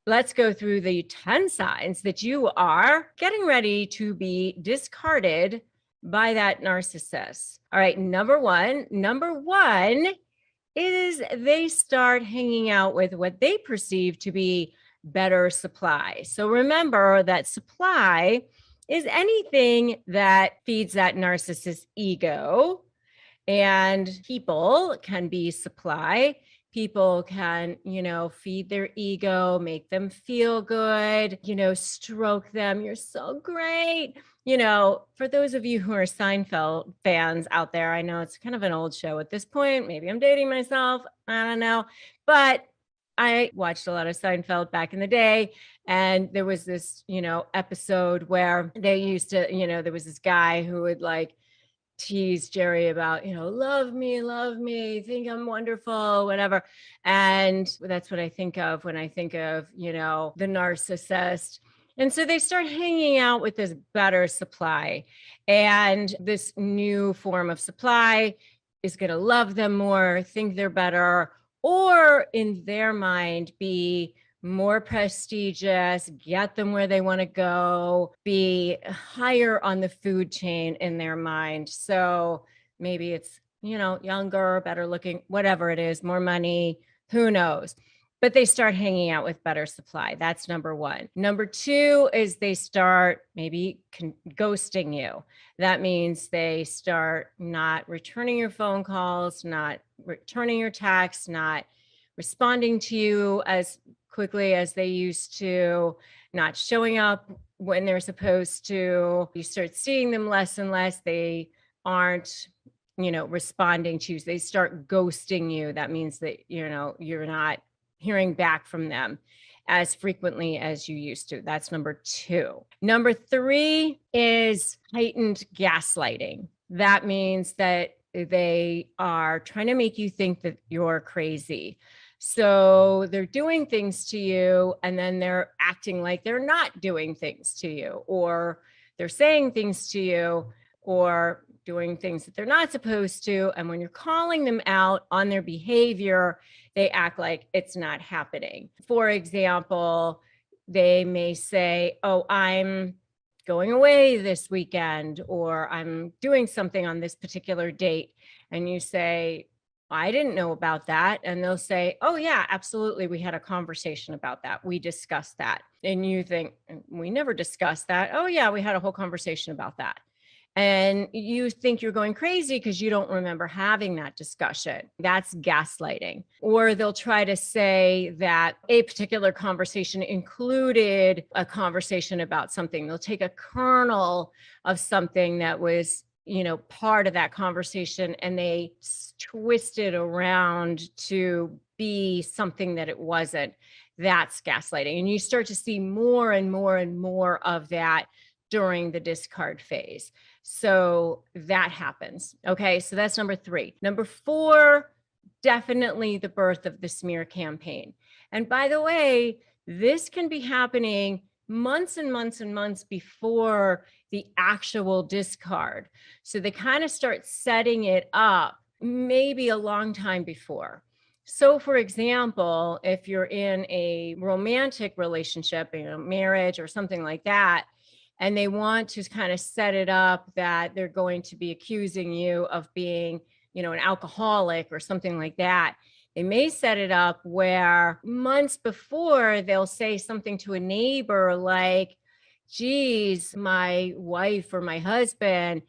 let's go through the 10 signs that you are getting ready to be discarded by that narcissist. All right, number one is they start hanging out with what they perceive to be better supply. So remember that supply is anything that feeds that narcissist ego, and people can be supply. People can, feed their ego, make them feel good, stroke them. You're so great. For those of you who are Seinfeld fans out there, I know it's kind of an old show at this point. Maybe I'm dating myself. I don't know. But I watched a lot of Seinfeld back in the day. And there was this, episode where they used to, there was this guy who would like tease Jerry about, love me, think I'm wonderful, whatever. And that's what I think of when I think of, the narcissist. And so they start hanging out with this better supply. And this new form of supply is going to love them more, think they're better, or in their mind, be more prestigious, get them where they want to go, be higher on the food chain in their mind. So maybe it's, younger, better looking, whatever it is, more money, who knows? But they start hanging out with better supply. That's number one. Number two is they start maybe ghosting you. That means they start not returning your phone calls, not returning your texts, not responding to you as quickly as they used to, not showing up when they're supposed to. You start seeing them less and less. They aren't, responding to you. They start ghosting you. That means that, you're not hearing back from them as frequently as you used to. That's number two. Number three is heightened gaslighting. That means that they are trying to make you think that you're crazy. So they're doing things to you, and then they're acting like they're not doing things to you, or they're saying things to you, or doing things that they're not supposed to. And when you're calling them out on their behavior, they act like it's not happening. For example, they may say, oh, I'm going away this weekend, or I'm doing something on this particular date. And you say, I didn't know about that. And they'll say, oh yeah, absolutely. We had a conversation about that. We discussed that. And you think, we never discussed that. Oh yeah, we had a whole conversation about that. And you think you're going crazy because you don't remember having that discussion. That's gaslighting. Or they'll try to say that a particular conversation included a conversation about something. They'll take a kernel of something that was, part of that conversation, and they twist it around to be something that it wasn't. That's gaslighting. And you start to see more and more and more of that during the discard phase. So that happens. Okay. So that's number three. Number four, definitely the birth of the smear campaign. And by the way, this can be happening months and months and months before the actual discard. So they kind of start setting it up maybe a long time before. So for example, if you're in a romantic relationship, marriage or something like that, and they want to kind of set it up that they're going to be accusing you of being, an alcoholic or something like that, they may set it up where months before they'll say something to a neighbor like, geez, my wife or my husband,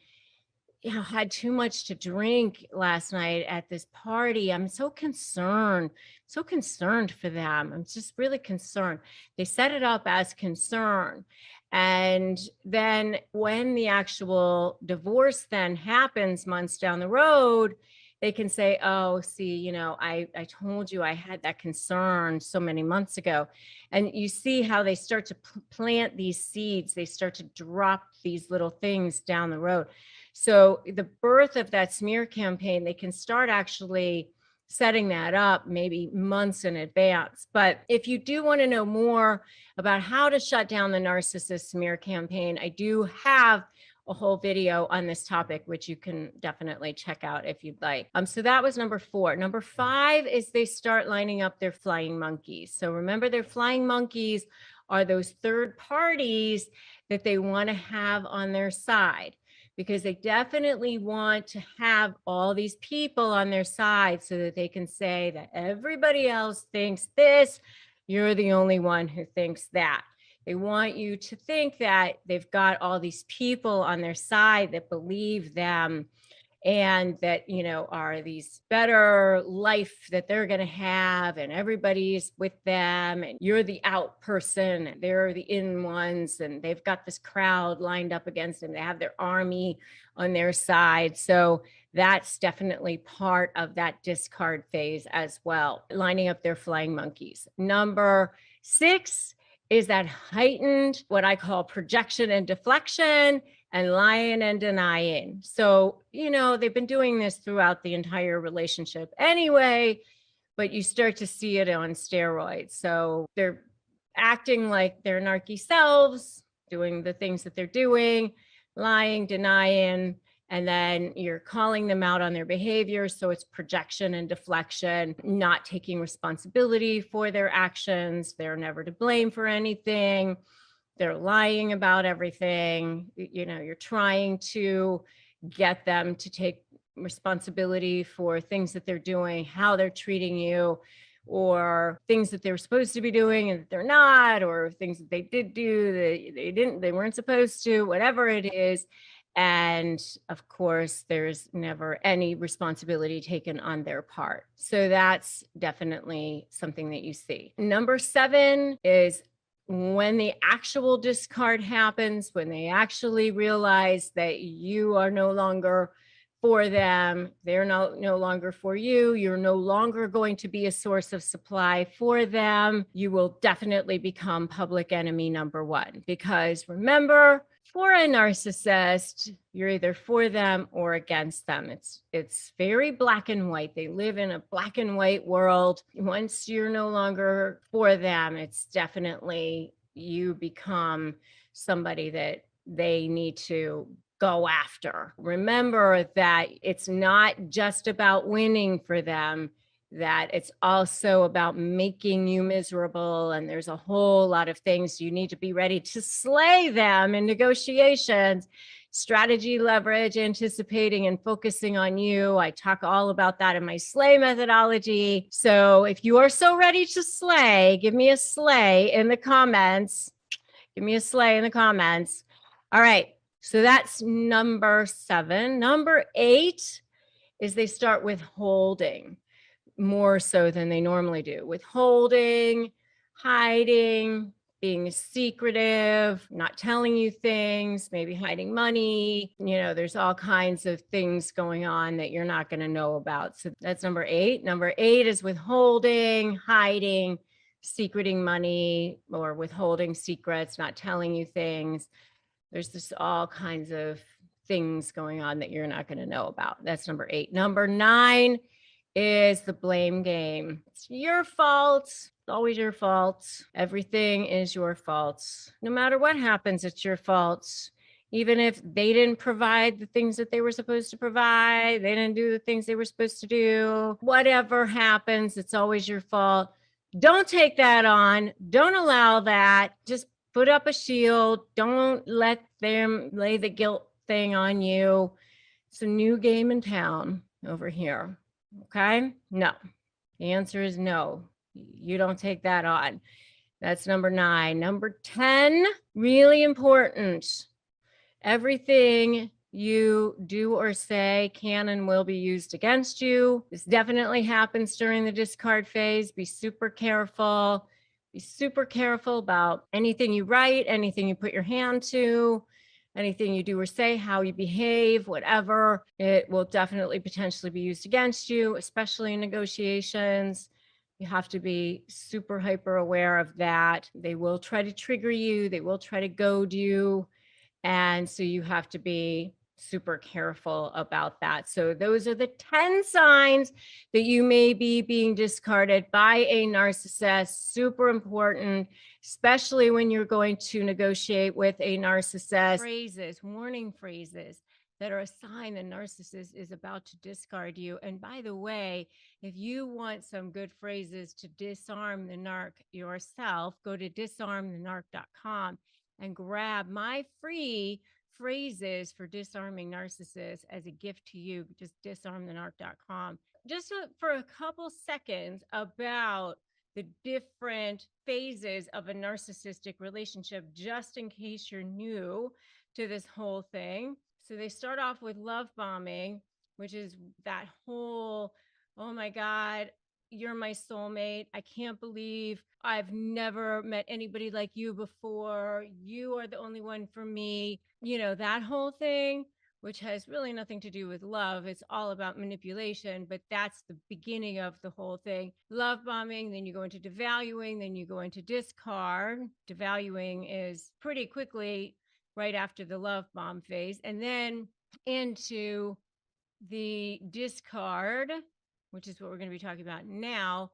had too much to drink last night at this party. I'm so concerned for them. I'm just really concerned. They set it up as concern. And then when the actual divorce then happens months down the road, they can say, oh, see, I told you I had that concern so many months ago. And you see how they start to plant these seeds. They start to drop these little things down the road. So the birth of that smear campaign, they can start actually setting that up maybe months in advance. But if you do want to know more about how to shut down the narcissist smear campaign, I do have a whole video on this topic, which you can definitely check out if you'd like. So that was number 4. Number 5 is they start lining up their flying monkeys. So remember, their flying monkeys are those third parties that they want to have on their side, because they definitely want to have all these people on their side so that they can say that everybody else thinks this, you're the only one who thinks that. They want you to think that they've got all these people on their side that believe them and that, you know, are these better life that they're going to have, and everybody's with them, and you're the out person and they're the in ones, and they've got this crowd lined up against them. They have their army on their side. So that's definitely part of that discard phase as well, lining up their flying monkeys. Number 6 is that heightened, what I call projection and deflection, and lying and denying. So, you know, they've been doing this throughout the entire relationship anyway, but you start to see it on steroids. So they're acting like their narky selves, doing the things that they're doing, lying, denying, and then you're calling them out on their behavior. So it's projection and deflection, not taking responsibility for their actions. They're never to blame for anything. They're lying about everything. You know, you're trying to get them to take responsibility for things that they're doing, how they're treating you, or things that they're supposed to be doing and that they're not, or things that they did do that they weren't supposed to, whatever it is. And of course, there's never any responsibility taken on their part. So that's definitely something that you see. Number 7 is when the actual discard happens, when they actually realize that you are no longer for them, they're no longer for you, you're no longer going to be a source of supply for them, you will definitely become public enemy number 1. Because remember, for a narcissist, you're either for them or against them. It's very black and white. They live in a black and white world. Once you're no longer for them, it's definitely you become somebody that they need to go after. Remember that it's not just about winning for them, that it's also about making you miserable. And there's a whole lot of things you need to be ready to slay them in negotiations, strategy, leverage, anticipating, and focusing on you. I talk all about that in my slay methodology. So if you are so ready to slay, give me a slay in the comments. Give me a slay in the comments. All right. So that's number 7. Number 8 is they start withholding more so than they normally do. Withholding, hiding, being secretive, not telling you things, maybe hiding money. You know, there's all kinds of things going on that you're not going to know about. So that's number 8. Number 8 is withholding, hiding, secreting money, or withholding secrets, not telling you things. There's just all kinds of things going on that you're not going to know about. That's number 8. Number 9 is the blame game. It's your fault. It's always your fault. Everything is your fault. No matter what happens, it's your fault. Even if they didn't provide the things that they were supposed to provide, they didn't do the things they were supposed to do, whatever happens, it's always your fault. Don't take that on. Don't allow that. Just put up a shield. Don't let them lay the guilt thing on you. It's a new game in town over here. Okay? No. The answer is no. You don't take that on. That's number 9. Number 10, really important. Everything you do or say can and will be used against you. This definitely happens during the discard phase. Be super careful. Be super careful about anything you write, anything you put your hand to, anything you do or say, how you behave, whatever. It will definitely potentially be used against you, especially in negotiations. You have to be super hyper aware of that. They will try to trigger you. They will try to goad you. And so you have to be super careful about that. So, those are the 10 signs that you may be being discarded by a narcissist. Super important, especially when you're going to negotiate with a narcissist. Phrases, warning phrases that are a sign the narcissist is about to discard you. And by the way, if you want some good phrases to disarm the narc yourself, go to disarmthenarc.com and grab my free phrases for disarming narcissists as a gift to you. Just disarmthenarc.com. Just for a couple seconds about the different phases of a narcissistic relationship, just in case you're new to this whole thing. So they start off with love bombing, which is that whole, oh my God, you're my soulmate. I can't believe I've never met anybody like you before. You are the only one for me. You know, that whole thing, which has really nothing to do with love. It's all about manipulation, but that's the beginning of the whole thing. Love bombing, then you go into devaluing, then you go into discard. Devaluing is pretty quickly right after the love bomb phase, and then into the discard, which is what we're going to be talking about now.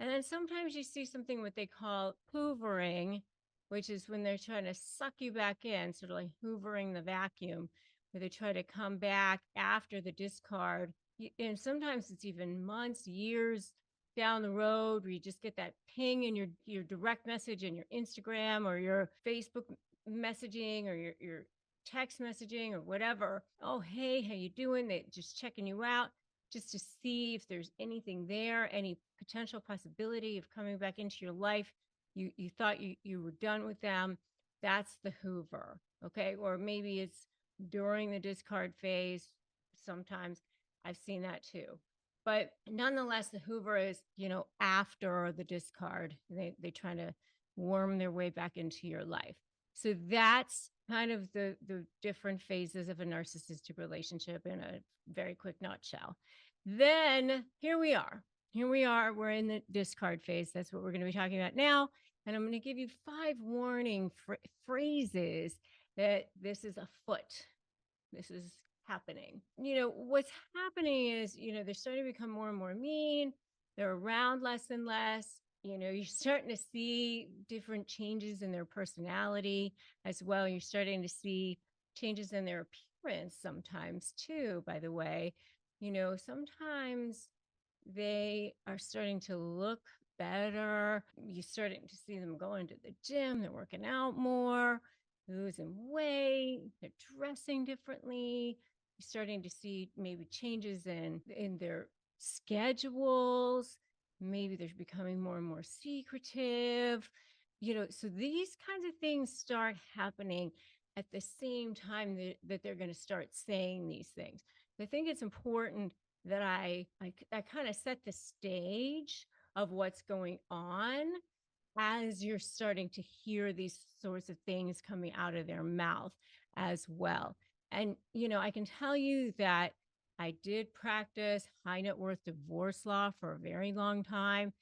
And then sometimes you see something what they call hoovering, which is when they're trying to suck you back in, sort of like hoovering the vacuum, where they try to come back after the discard. And sometimes it's even months, years down the road where you just get that ping in your direct message in your Instagram or your Facebook messaging or your text messaging or whatever. Oh, hey, how you doing? They just checking you out just to see if there's anything there, any potential possibility of coming back into your life. You thought you were done with them. That's the hoover. Okay. Or maybe it's during the discard phase. Sometimes I've seen that too. But nonetheless, the hoover is, after the discard. They try to worm their way back into your life. So that's kind of the different phases of a narcissistic relationship in a very quick nutshell. Then here we are. We're in the discard phase. That's what we're going to be talking about now. And I'm going to give you 5 warning phrases that this is afoot. This is happening. What's happening is, they're starting to become more and more mean. They're around less and less. You're starting to see different changes in their personality as well. You're starting to see changes in their appearance sometimes too, by the way. Sometimes they are starting to look better. You're starting to see them going to the gym, they're working out more, losing weight, they're dressing differently. You're starting to see maybe changes in their schedules. Maybe they're becoming more and more secretive. So these kinds of things start happening at the same time that they're going to start saying these things. I think it's important that I kind of set the stage of what's going on as you're starting to hear these sorts of things coming out of their mouth as well. And, I can tell you that I did practice high net worth divorce law for a very long time.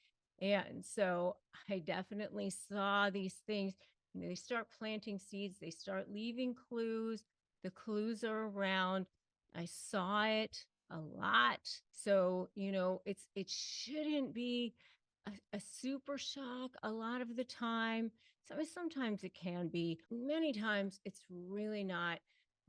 And so I definitely saw these things. They start planting seeds, they start leaving clues. The clues are around. I saw it a lot. So, it shouldn't be a super shock a lot of the time. Sometimes it can be. Many times it's really not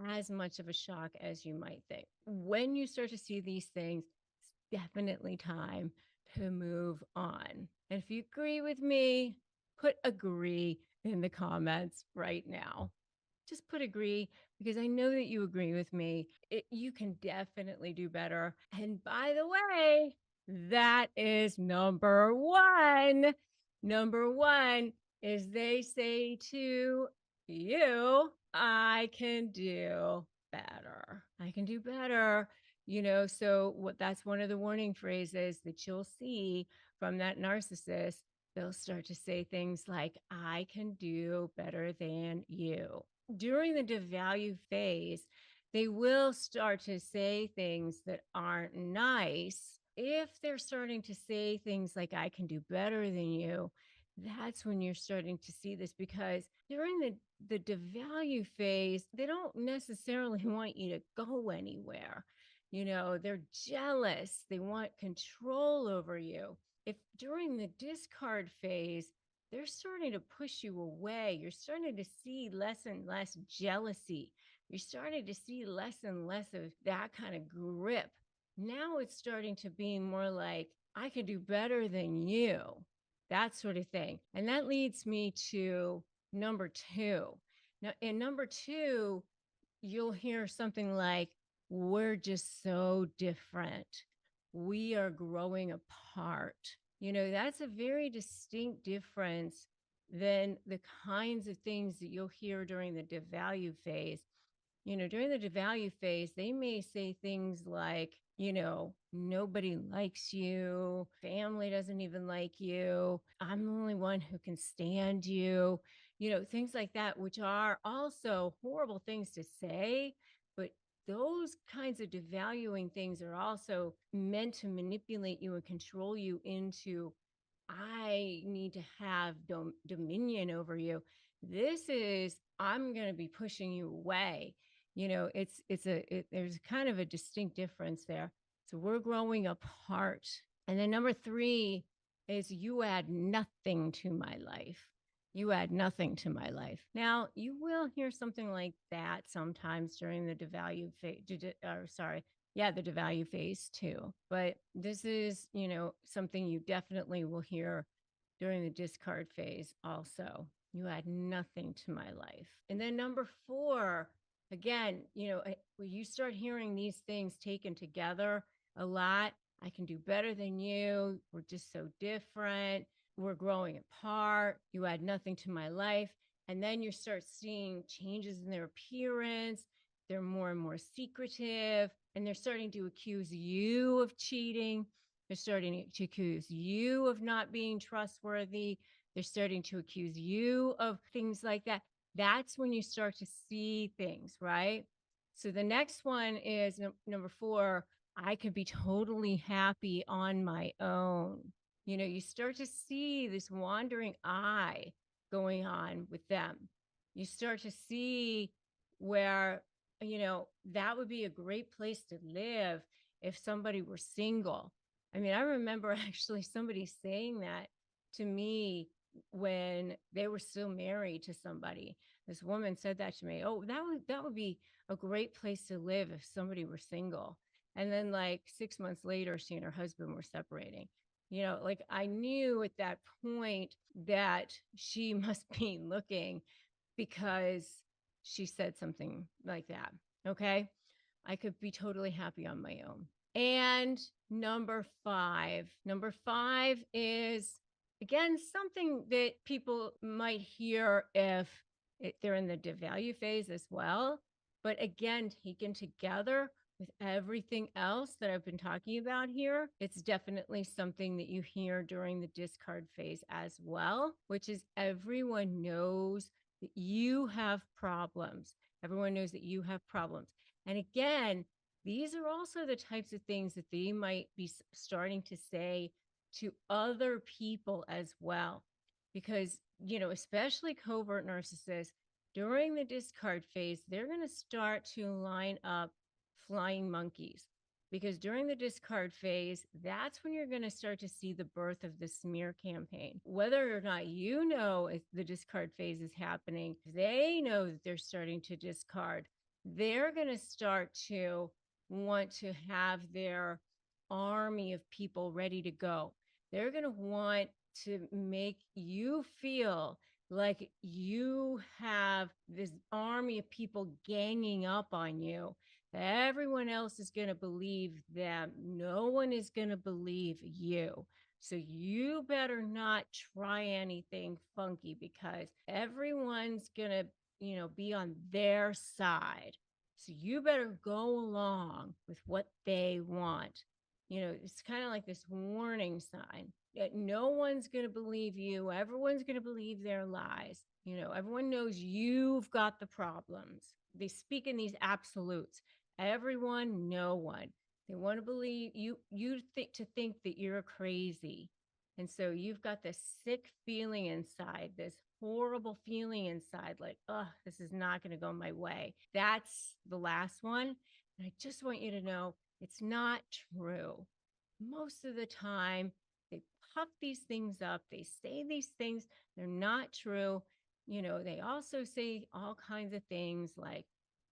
as much of a shock as you might think. When you start to see these things, it's definitely time to move on. And if you agree with me, put agree in the comments right now. Just put agree because I know that you agree with me. You can definitely do better. And by the way, that is number one. Number one is they say to you, I can do better. I can do better. So that's one of the warning phrases that you'll see from that narcissist. They'll start to say things like, I can do better than you. During the devalue phase, they will start to say things that aren't nice. If they're starting to say things like, I can do better than you, that's when you're starting to see this, because during the devalue phase, they don't necessarily want you to go anywhere. They're jealous. They want control over you. If during the discard phase, they're starting to push you away, you're starting to see less and less jealousy. You're starting to see less and less of that kind of grip. Now it's starting to be more like, I can do better than you, that sort of thing. And that leads me to number two. Now, in number two, you'll hear something like, we're just so different. We are growing apart. That's a very distinct difference than the kinds of things that you'll hear during the devalue phase. During the devalue phase, they may say things like, nobody likes you, family doesn't even like you, I'm the only one who can stand you, things like that, which are also horrible things to say. But those kinds of devaluing things are also meant to manipulate you and control you into, I need to have dominion over you. This is, I'm going to be pushing you away. There's kind of a distinct difference there. So we're growing apart. And then number three is, you add nothing to my life. You add nothing to my life. Now, you will hear something like that sometimes during the devalue phase, the devalue phase too. But this is, something you definitely will hear during the discard phase also. You add nothing to my life. And then number four, again, when you start hearing these things taken together a lot, I can do better than you. We're just so different. We're growing apart. You add nothing to my life. And then you start seeing changes in their appearance. They're more and more secretive, and they're starting to accuse you of cheating. They're starting to accuse you of not being trustworthy. They're starting to accuse you of things like that. That's when you start to see things, right? So the next one is number four. I could be totally happy on my own. You start to see this wandering eye going on with them. You start to see where, that would be a great place to live if somebody were single. I mean, I remember actually somebody saying that to me when they were still married to somebody. This woman said that to me. Oh, that would be a great place to live if somebody were single. And then like 6 months later, she and her husband were separating. Like I knew at that point that she must be looking, because she said something like that. Okay. I could be totally happy on my own. And number five is, again, something that people might hear if they're in the devalue phase as well. But again, taken together with everything else that I've been talking about here, it's definitely something that you hear during the discard phase as well, which is, everyone knows that you have problems. Everyone knows that you have problems. And again, these are also the types of things that they might be starting to say to other people as well. Because, especially covert narcissists, during the discard phase, they're going to start to line up flying monkeys. Because during the discard phase, that's when you're going to start to see the birth of the smear campaign. Whether or not you know if the discard phase is happening, they know that they're starting to discard. They're going to start to want to have their army of people ready to go. They're going to want to make you feel like you have this army of people ganging up on you. Everyone else is going to believe them. No one is going to believe you. So you better not try anything funky, because everyone's going to, be on their side. So you better go along with what they want. It's kind of like this warning sign that no one's going to believe you. Everyone's going to believe their lies. Everyone knows you've got the problems. They speak in these absolutes. Everyone, no one. They want to believe you, to think that you're crazy. And so you've got this sick feeling inside, this horrible feeling inside, like, oh, this is not going to go my way. That's the last one. And I just want you to know it's not true. Most of the time, they puff these things up, they say these things, they're not true. You know, they also say all kinds of things like,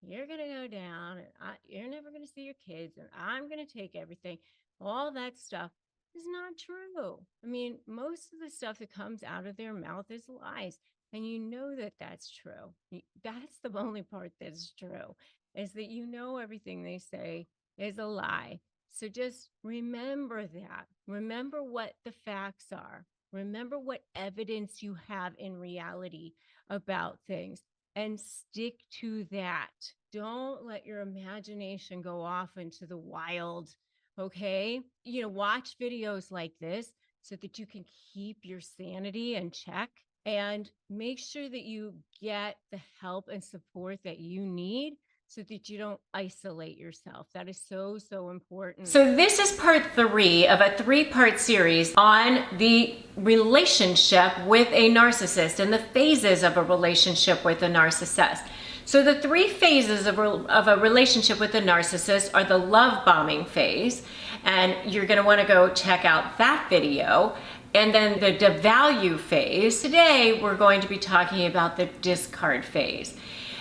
you're going to go down and you're never going to see your kids and I'm going to take everything. All that stuff is not true. I mean, most of the stuff that comes out of their mouth is lies. And you know that that's true. That's the only part that's true, is that you know everything they say is a lie. So just remember that. Remember what the facts are. Remember what evidence you have in reality about things and stick to that. Don't let your imagination go off into the wild. Okay. You know, watch videos like this so that you can keep your sanity in check, and make sure that you get the help and support that you need so that you don't isolate yourself. That is so, so important. So this is part 3 of a 3-part series on the relationship with a narcissist and the phases of a relationship with a narcissist. So the 3 phases of a relationship with a narcissist are the love bombing phase, and you're going to want to go check out that video. And then the devalue phase. Today, we're going to be talking about the discard phase.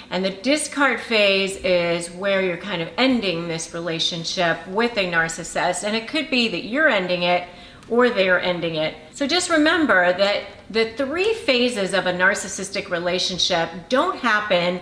And the discard phase is where you're kind of ending this relationship with a narcissist. And it could be that you're ending it or they're ending it. So just remember that the 3 phases of a narcissistic relationship don't happen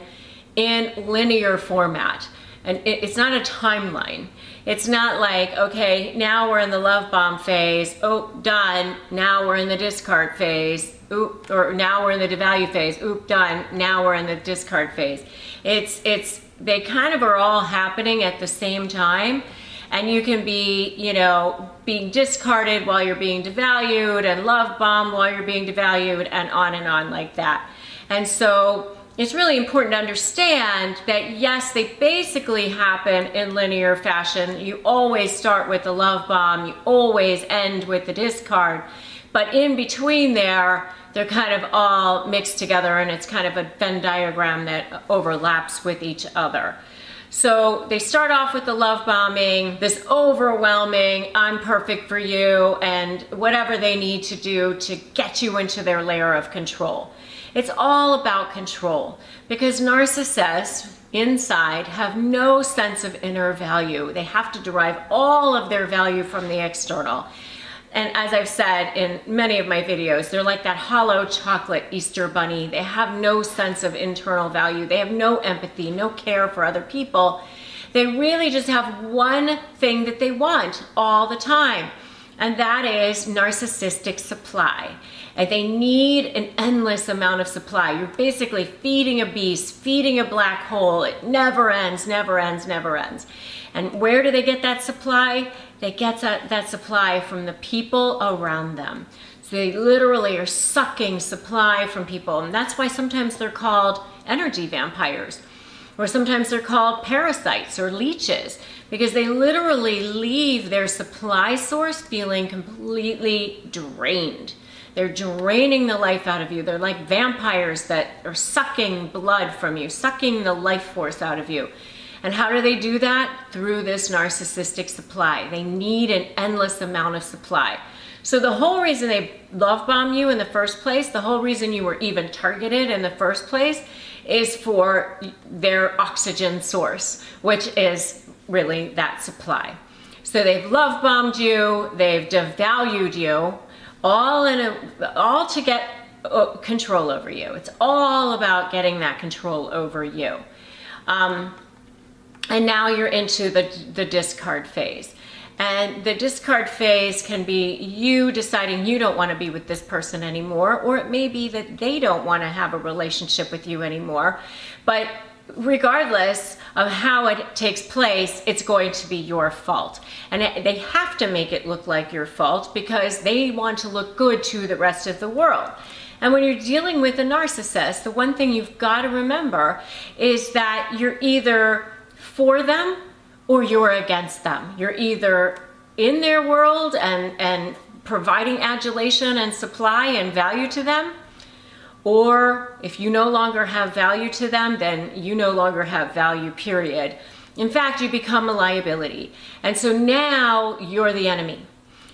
in linear format. And it's not a timeline. It's not like, okay, now we're in the love bomb phase. Oh, done. Now we're in the discard phase. Oop, or now we're in the devalue phase. Oop, done. Now we're in the discard phase. They kind of are all happening at the same time. And you can be, you know, being discarded while you're being devalued, and love bombed while you're being devalued, and on like that. And so it's really important to understand that, yes, they basically happen in linear fashion. You always start with the love bomb, you always end with the discard, but in between there, they're kind of all mixed together, and it's kind of a Venn diagram that overlaps with each other. So they start off with the love bombing, this overwhelming, I'm perfect for you, and whatever they need to do to get you into their layer of control. It's all about control, because narcissists inside have no sense of inner value. They have to derive all of their value from the external. And as I've said in many of my videos, they're like that hollow chocolate Easter bunny. They have no sense of internal value. They have no empathy, no care for other people. They really just have one thing that they want all the time, and that is narcissistic supply. And they need an endless amount of supply. You're basically feeding a beast, feeding a black hole. It never ends, never ends, never ends. And where do they get that supply? They get that supply from the people around them. So they literally are sucking supply from people. And that's why sometimes they're called energy vampires, or sometimes they're called parasites or leeches, because they literally leave their supply source feeling completely drained. They're draining the life out of you. They're like vampires that are sucking blood from you, sucking the life force out of you. And how do they do that? Through this narcissistic supply. They need an endless amount of supply. So the whole reason they love bomb you in the first place, the whole reason you were even targeted in the first place, is for their oxygen source, which is really that supply. So they've love bombed you, they've devalued you, all to get control over you. It's all about getting that control over you. And now you're into the discard phase. And the discard phase can be you deciding you don't want to be with this person anymore, or it may be that they don't want to have a relationship with you anymore. But regardless of how it takes place, it's going to be your fault. And they have to make it look like your fault because they want to look good to the rest of the world. And when you're dealing with a narcissist, the one thing you've got to remember is that you're either for them or you're against them. You're either in their world and providing adulation and supply and value to them. Or if you no longer have value to them, then you no longer have value, period. In fact, you become a liability. And so now you're the enemy.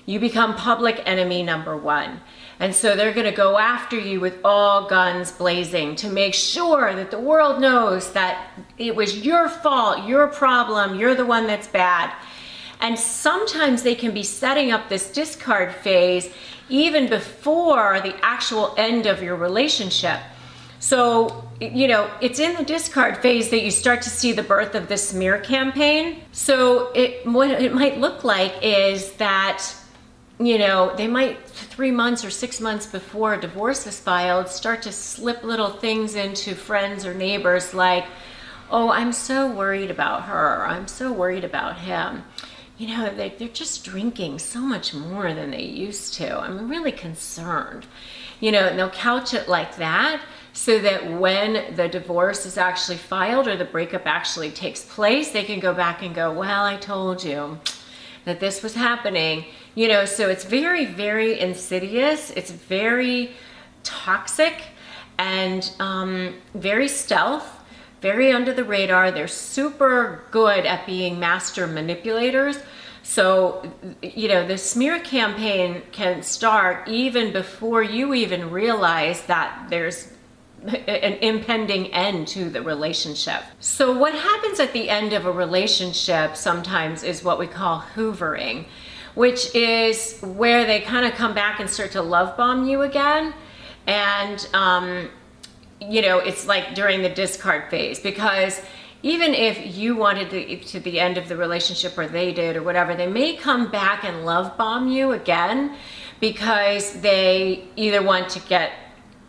You become public enemy number one. And so they're going to go after you with all guns blazing to make sure that the world knows that it was your fault, your problem, you're the one that's bad. And sometimes they can be setting up this discard phase even before the actual end of your relationship. So, you know, it's in the discard phase that you start to see the birth of this smear campaign. So what it might look like is that, you know, they might 3 months or 6 months before a divorce is filed start to slip little things into friends or neighbors like, oh, I'm so worried about her, I'm so worried about him. You know, they're just drinking so much more than they used to. I'm really concerned. You know, and they'll couch it like that so that when the divorce is actually filed or the breakup actually takes place, they can go back and go, well, I told you that this was happening. You know, so it's very, very insidious. It's very toxic and very stealth. Very under the radar. They're super good at being master manipulators. So, you know, the smear campaign can start even before you even realize that there's an impending end to the relationship. So what happens at the end of a relationship sometimes is what we call hoovering, which is where they kind of come back and start to love bomb you again. And, you know, it's like during the discard phase, because even if you wanted to the end of the relationship or they did or whatever, they may come back and love bomb you again because they either want to get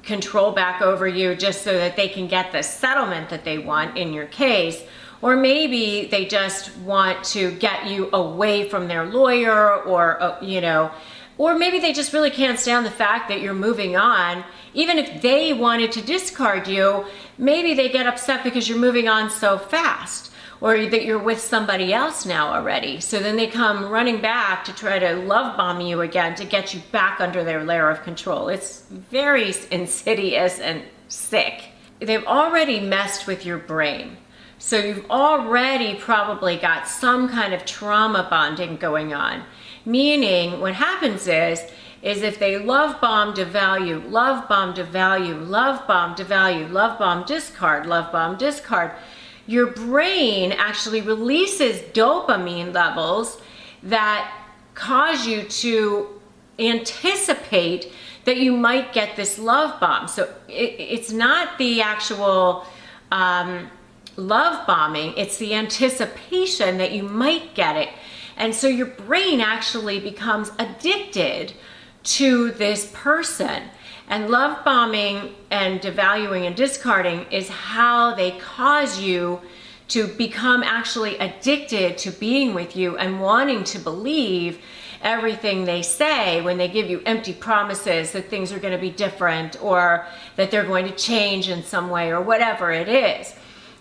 control back over you just so that they can get the settlement that they want in your case, or maybe they just want to get you away from their lawyer, or, you know, or maybe they just really can't stand the fact that you're moving on. Even if they wanted to discard you, maybe they get upset because you're moving on so fast, or that you're with somebody else now already. So then they come running back to try to love bomb you again to get you back under their layer of control. It's very insidious and sick. They've already messed with your brain. So you've already probably got some kind of trauma bonding going on. Meaning what happens is if they love bomb, devalue, love bomb, devalue, love bomb, devalue, love bomb, discard, love bomb, discard, your brain actually releases dopamine levels that cause you to anticipate that you might get this love bomb. So it's not the actual love bombing, it's the anticipation that you might get it. And so your brain actually becomes addicted to this person. And love bombing and devaluing and discarding is how they cause you to become actually addicted to being with you and wanting to believe everything they say when they give you empty promises that things are going to be different or that they're going to change in some way or whatever it is.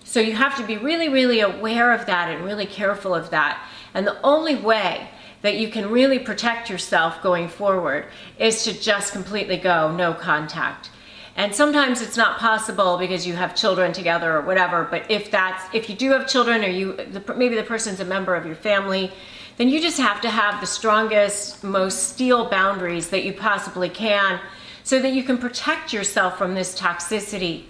So you have to be really, really aware of that and really careful of that. And the only way that you can really protect yourself going forward is to just completely go no contact. And sometimes it's not possible because you have children together or whatever, but if you do have children or maybe the person's a member of your family, then you just have to have the strongest, most steel boundaries that you possibly can so that you can protect yourself from this toxicity.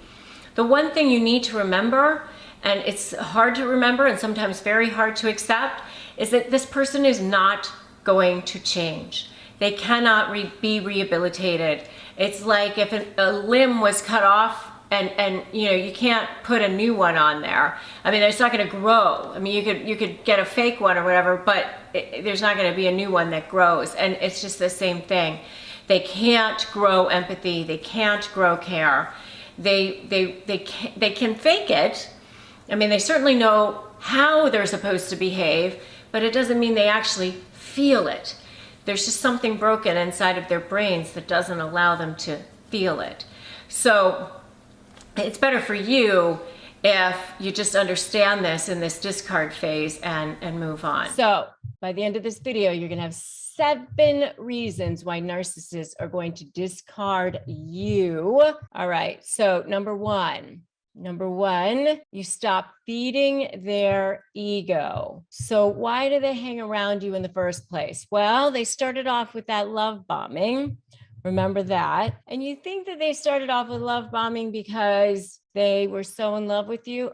The one thing you need to remember, and it's hard to remember and sometimes very hard to accept, is that this person is not going to change. They cannot be rehabilitated. It's like if a limb was cut off and you know, you can't put a new one on there. I mean, it's not going to grow. I mean, you could get a fake one or whatever, but there's not going to be a new one that grows. And it's just the same thing. They can't grow empathy. They can't grow care. They can fake it. I mean, they certainly know how they're supposed to behave, but it doesn't mean they actually feel it. There's just something broken inside of their brains that doesn't allow them to feel it. So it's better for you if you just understand this in this discard phase and move on. So by the end of this video, you're going to have 7 reasons why narcissists are going to discard you. All right. So number one, you stop feeding their ego. So why do they hang around you in the first place? Well, they started off with that love bombing. Remember that. And you think that they started off with love bombing because they were so in love with you?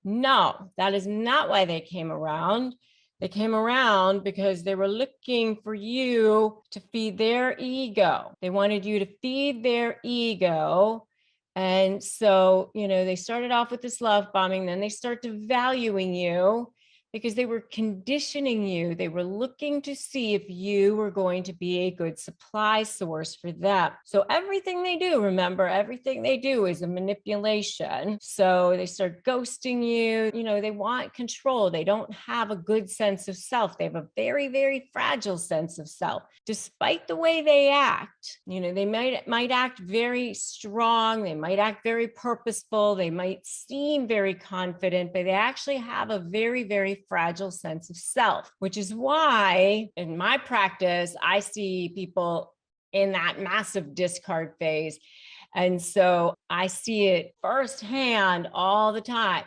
No, that is not why they came around. They came around because they were looking for you to feed their ego. They wanted you to feed their ego. And so, they started off with this love bombing, then they start devaluing you because they were conditioning you. They were looking to see if you were going to be a good supply source for them. So everything they do, remember, everything they do is a manipulation. So they start ghosting you. They want control. They don't have a good sense of self. They have a very, very fragile sense of self. Despite the way they act, they might act very strong. They might act very purposeful. They might seem very confident, but they actually have a very, very fragile sense of self, which is why in my practice, I see people in that massive discard phase. And so I see it firsthand all the time.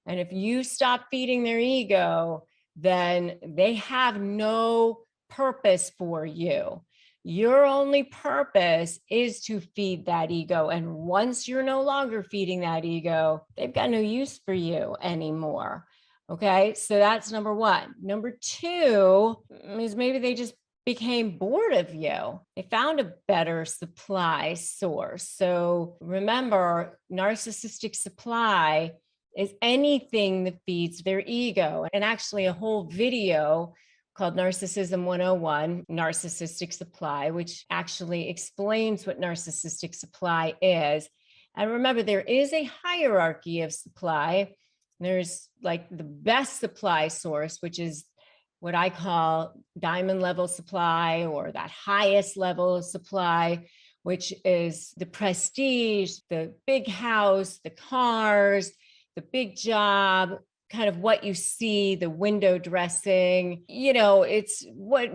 And if you stop feeding their ego, then they have no purpose for you. Your only purpose is to feed that ego. And once you're no longer feeding that ego, they've got no use for you anymore. Okay, so that's number one. Number two is maybe they just became bored of you. They found a better supply source. So remember, narcissistic supply is anything that feeds their ego. And actually a whole video called Narcissism 101, Narcissistic Supply, which actually explains what narcissistic supply is. And remember, there is a hierarchy of supply. There's like the best supply source, which is what I call diamond level supply, or that highest level of supply, which is the prestige, the big house, the cars, the big job, kind of what you see, the window dressing. It's what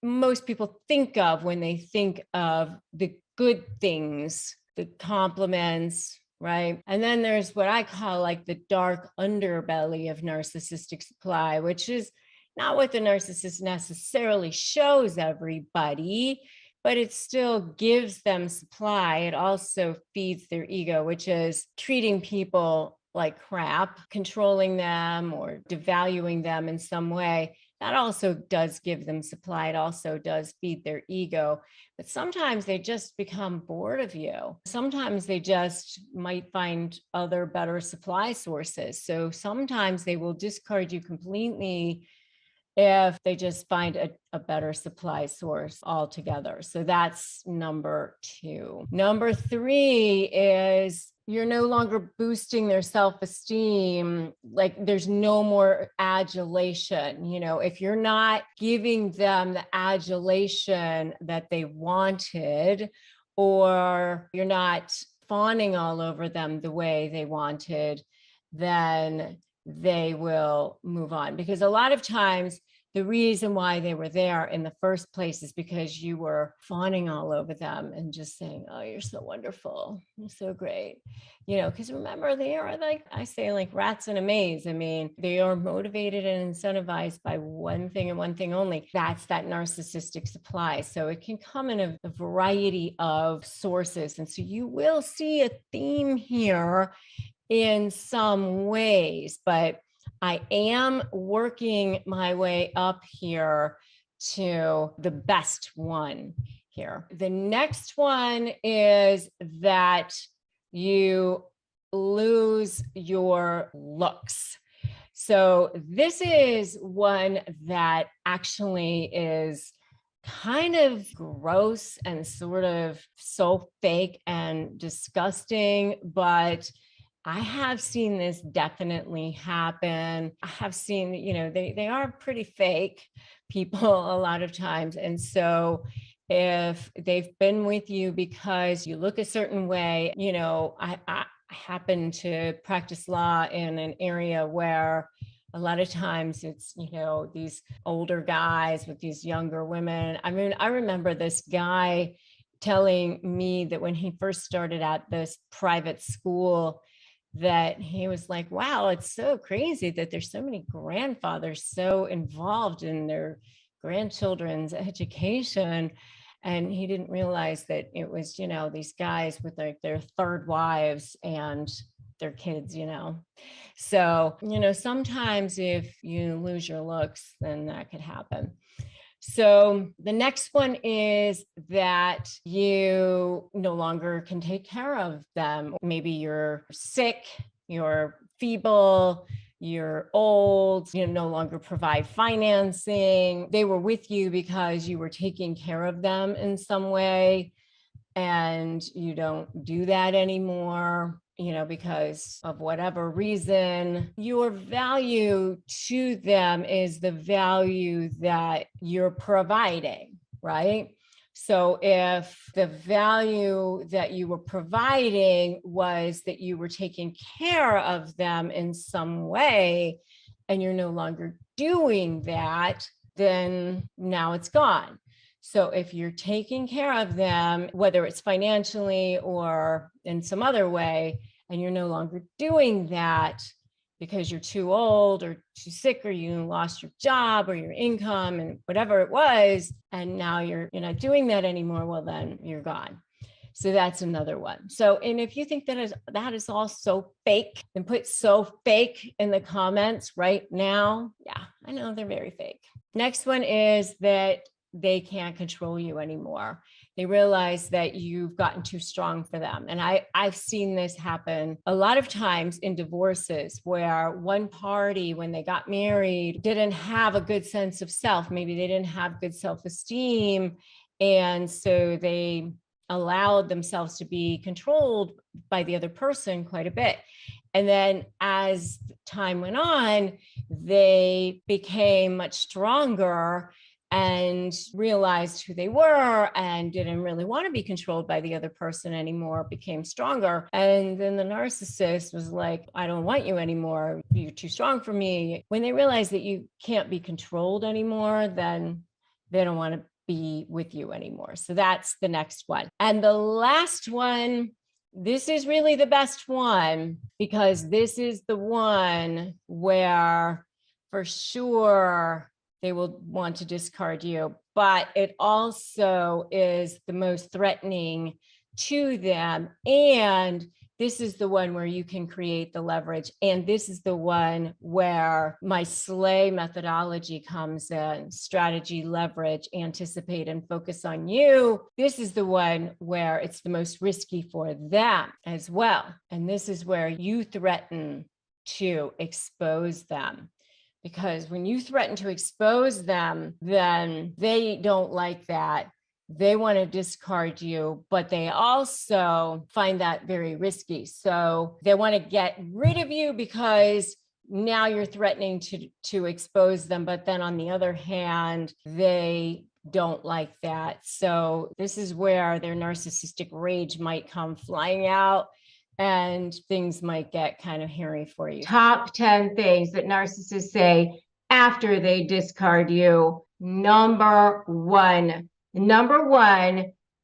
most people think of when they think of the good things, the compliments, right? And then there's what I call like the dark underbelly of narcissistic supply, which is not what the narcissist necessarily shows everybody, but it still gives them supply. It also feeds their ego, which is treating people like crap, controlling them or devaluing them in some way. That also does give them supply. It also does feed their ego. But sometimes they just become bored of you. Sometimes they just might find other better supply sources. So sometimes they will discard you completely if they just find a better supply source altogether. So that's number two. Number three is you're no longer boosting their self-esteem. Like there's no more adulation. If you're not giving them the adulation that they wanted, or you're not fawning all over them the way they wanted, then they will move on. Because a lot of times the reason why they were there in the first place is because you were fawning all over them and just saying, oh, you're so wonderful, you're so great. Because remember, they are, like I say, like rats in a maze. I mean, they are motivated and incentivized by one thing and one thing only. That's that narcissistic supply. So it can come in a variety of sources. And so you will see a theme here in some ways, but I am working my way up here to the best one here. The next one is that you lose your looks. So this is one that actually is kind of gross and sort of so fake and disgusting, but I have seen this definitely happen. I have seen, they are pretty fake people a lot of times. And so if they've been with you because you look a certain way, I happen to practice law in an area where A lot of times it's, these older guys with these younger women. I mean, I remember this guy telling me that when he first started at this private school, that he was like, wow, it's so crazy that there's so many grandfathers so involved in their grandchildren's education. And he didn't realize that it was, these guys with their third wives and their kids, So, sometimes if you lose your looks, then that could happen. So the next one is that you no longer can take care of them. Maybe you're sick, you're feeble, you're old, you no longer provide financing. They were with you because you were taking care of them in some way, and you don't do that anymore, because of whatever reason. Your value to them is the value that you're providing, right? So if the value that you were providing was that you were taking care of them in some way, and you're no longer doing that, then now it's gone. So if you're taking care of them, whether it's financially or in some other way, and you're no longer doing that because you're too old or too sick, or you lost your job or your income and whatever it was, and now you're not doing that anymore, well, then you're gone. So that's another one. So, and if you think that is all so fake, then put "so fake" in the comments right now. Yeah, I know they're very fake. Next one is that they can't control you anymore. They realize that you've gotten too strong for them. And I've seen this happen a lot of times in divorces, where one party, when they got married, didn't have a good sense of self. Maybe they didn't have good self-esteem. And so they allowed themselves to be controlled by the other person quite a bit. And then as time went on, they became much stronger and realized who they were and didn't really want to be controlled by the other person anymore, became stronger. And then the narcissist was like, I don't want you anymore. You're too strong for me. When they realize that you can't be controlled anymore, then they don't want to be with you anymore. So that's the next one. And the last one, this is really the best one, because this is the one where for sure they will want to discard you, but it also is the most threatening to them. And this is the one where you can create the leverage. And this is the one where my SLAY methodology comes in: strategy, leverage, anticipate, and focus on you. This is the one where it's the most risky for them as well. And this is where you threaten to expose them. Because when you threaten to expose them, then they don't like that. They want to discard you, but they also find that very risky. So they want to get rid of you because now you're threatening to expose them. But then on the other hand, they don't like that. So this is where their narcissistic rage might come flying out, and things might get kind of hairy for you. Top 10 things that narcissists say after they discard you. Number one,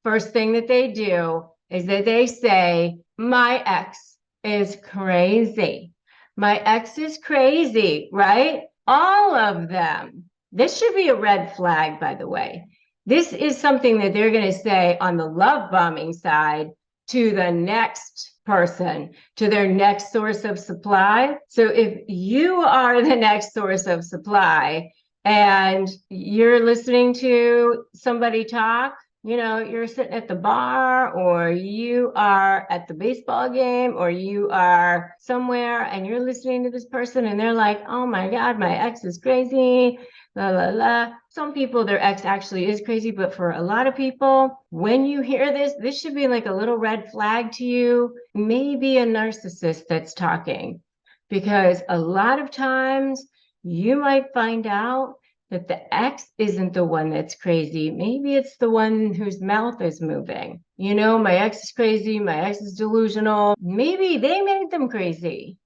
first thing that they do is that they say, my ex is crazy. My ex is crazy, right? All of them. This should be a red flag, by the way. This is something that they're going to say on the love bombing side to the next person, to their next source of supply. So if you are the next source of supply and you're listening to somebody talk, you're sitting at the bar, or you are at the baseball game, or you are somewhere and you're listening to this person and they're like, oh my God, my ex is crazy, la, la, la. Some people, their ex actually is crazy, but for a lot of people, when you hear this should be like a little red flag to you. Maybe a narcissist that's talking, because a lot of times you might find out that the ex isn't the one that's crazy. Maybe it's the one whose mouth is moving. My ex is crazy. My ex is delusional. Maybe they made them crazy.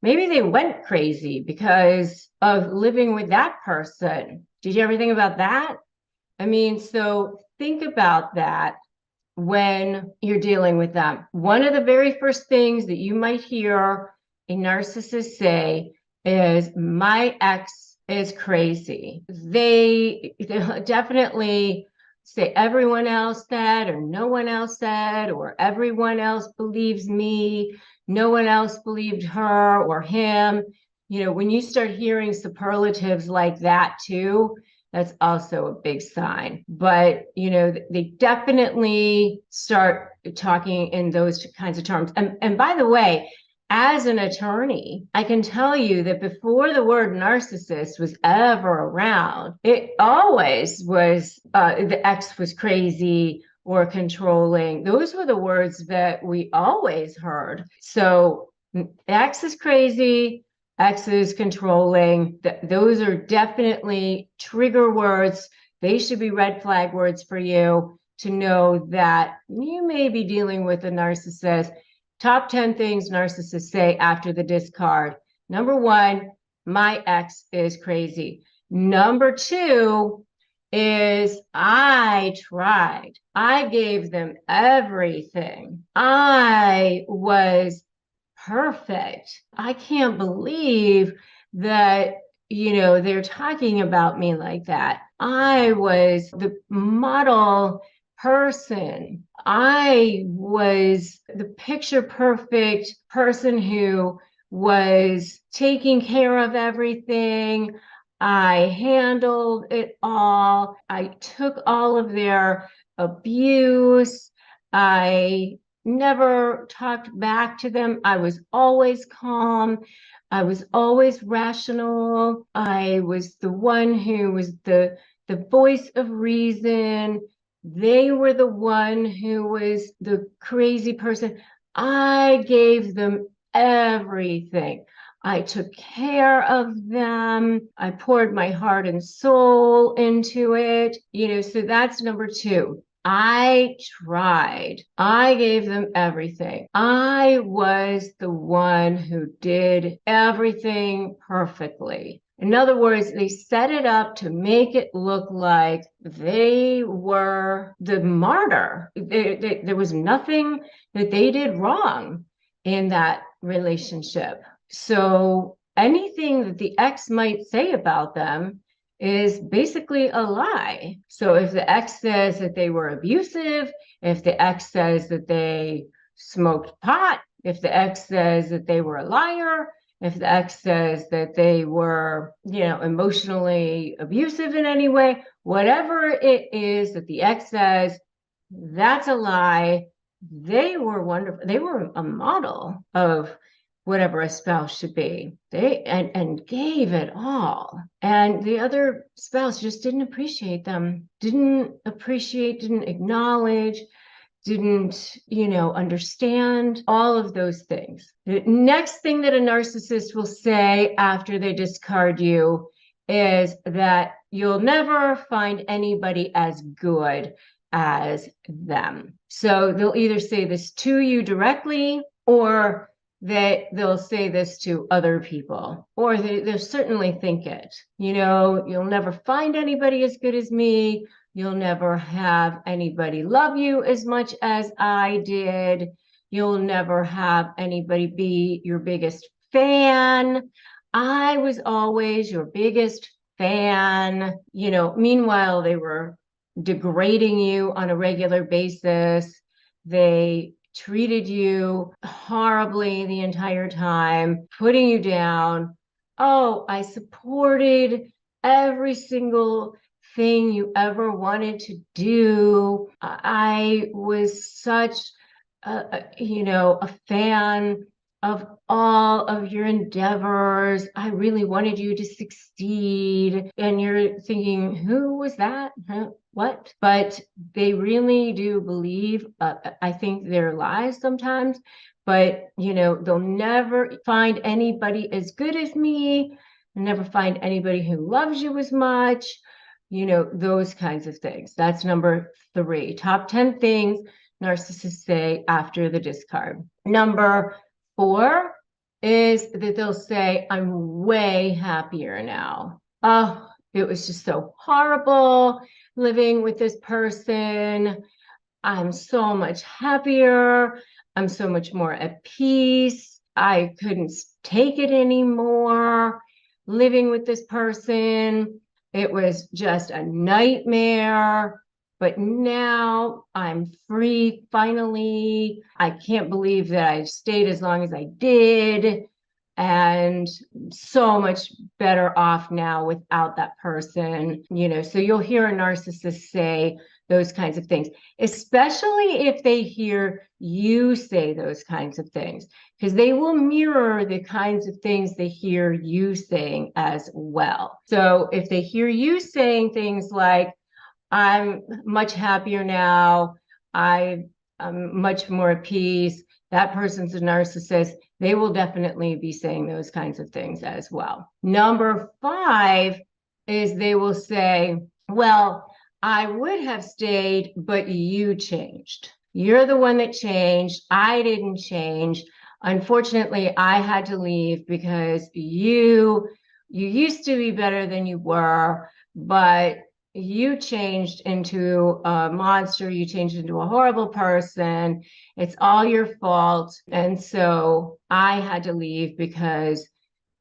maybe they went crazy because of living with that person. Did you ever think about that? I mean, so think about that when you're dealing with them. One of the very first things that you might hear a narcissist say is, my ex is crazy. They'll definitely say everyone else said, or no one else said, or everyone else believes me, no one else believed her or him. You know, when you start hearing superlatives like that too, that's also a big sign. But, you know, they definitely start talking in those kinds of terms. And by the way, as an attorney, I can tell you that before the word narcissist was ever around, it always was the ex was crazy or controlling. Those were the words that we always heard. So ex is crazy, X is controlling. Those are definitely trigger words. They should be red flag words for you to know that you may be dealing with a narcissist. Top 10 things narcissists say after the discard. Number 1, my ex is crazy. Number 2 is, I tried. I gave them everything. I was perfect. I can't believe that, you know, they're talking about me like that. I was the model person. I was the picture perfect person who was taking care of everything. I handled it all. I took all of their abuse. I never talked back to them. I was always calm. I was always rational. I was the one who was the voice of reason. They were the one who was the crazy person. I gave them everything. I took care of them. I poured my heart and soul into it. You know, so that's number 2. I tried. I gave them everything. I was the one who did everything perfectly. In other words, they set it up to make it look like they were the martyr. There was nothing that they did wrong in that relationship. So anything that the ex might say about them is basically a lie. So if the ex says that they were abusive, if the ex says that they smoked pot, if the ex says that they were a liar, if the ex says that they were, you know, emotionally abusive in any way, whatever it is that the ex says, that's a lie. They were wonderful. They were a model of whatever a spouse should be. They and gave it all. And the other spouse just didn't appreciate them, didn't acknowledge, didn't, you know, understand all of those things. The next thing that a narcissist will say after they discard you is that you'll never find anybody as good as them. So they'll either say this to you directly, or that they'll say this to other people, or they'll certainly think it. You know, you'll never find anybody as good as me. You'll never have anybody love you as much as I did. You'll never have anybody be your biggest fan. I was always your biggest fan. You know, meanwhile, they were degrading you on a regular basis. They treated you horribly the entire time, putting you down. Oh, I supported every single thing you ever wanted to do. I was such a fan of all of your endeavors. I really wanted you to succeed. And you're thinking, who was that? Huh? What? But they really do believe, I think they're lies sometimes, but you know, they'll never find anybody as good as me, never find anybody who loves you as much, you know, those kinds of things. That's number 3. Top 10 things narcissists say after the discard. Number 4 is that they'll say, I'm way happier now. Oh, it was just so horrible living with this person. I'm so much happier. I'm so much more at peace. I couldn't take it anymore living with this person. It was just a nightmare. But now I'm free finally. I can't believe that I stayed as long as I did. And so much better off now without that person. So you'll hear a narcissist say those kinds of things, especially if they hear you say those kinds of things, because they will mirror the kinds of things they hear you saying as well. So if they hear you saying things like, I'm much happier now, I'm much more at peace, that person's a narcissist, they will definitely be saying those kinds of things as well. Number 5 is they will say, well, I would have stayed, but you changed. You're the one that changed. I didn't change. Unfortunately, I had to leave because you used to be better than you were, but you changed into a monster. You changed into a horrible person. It's all your fault. And so I had to leave because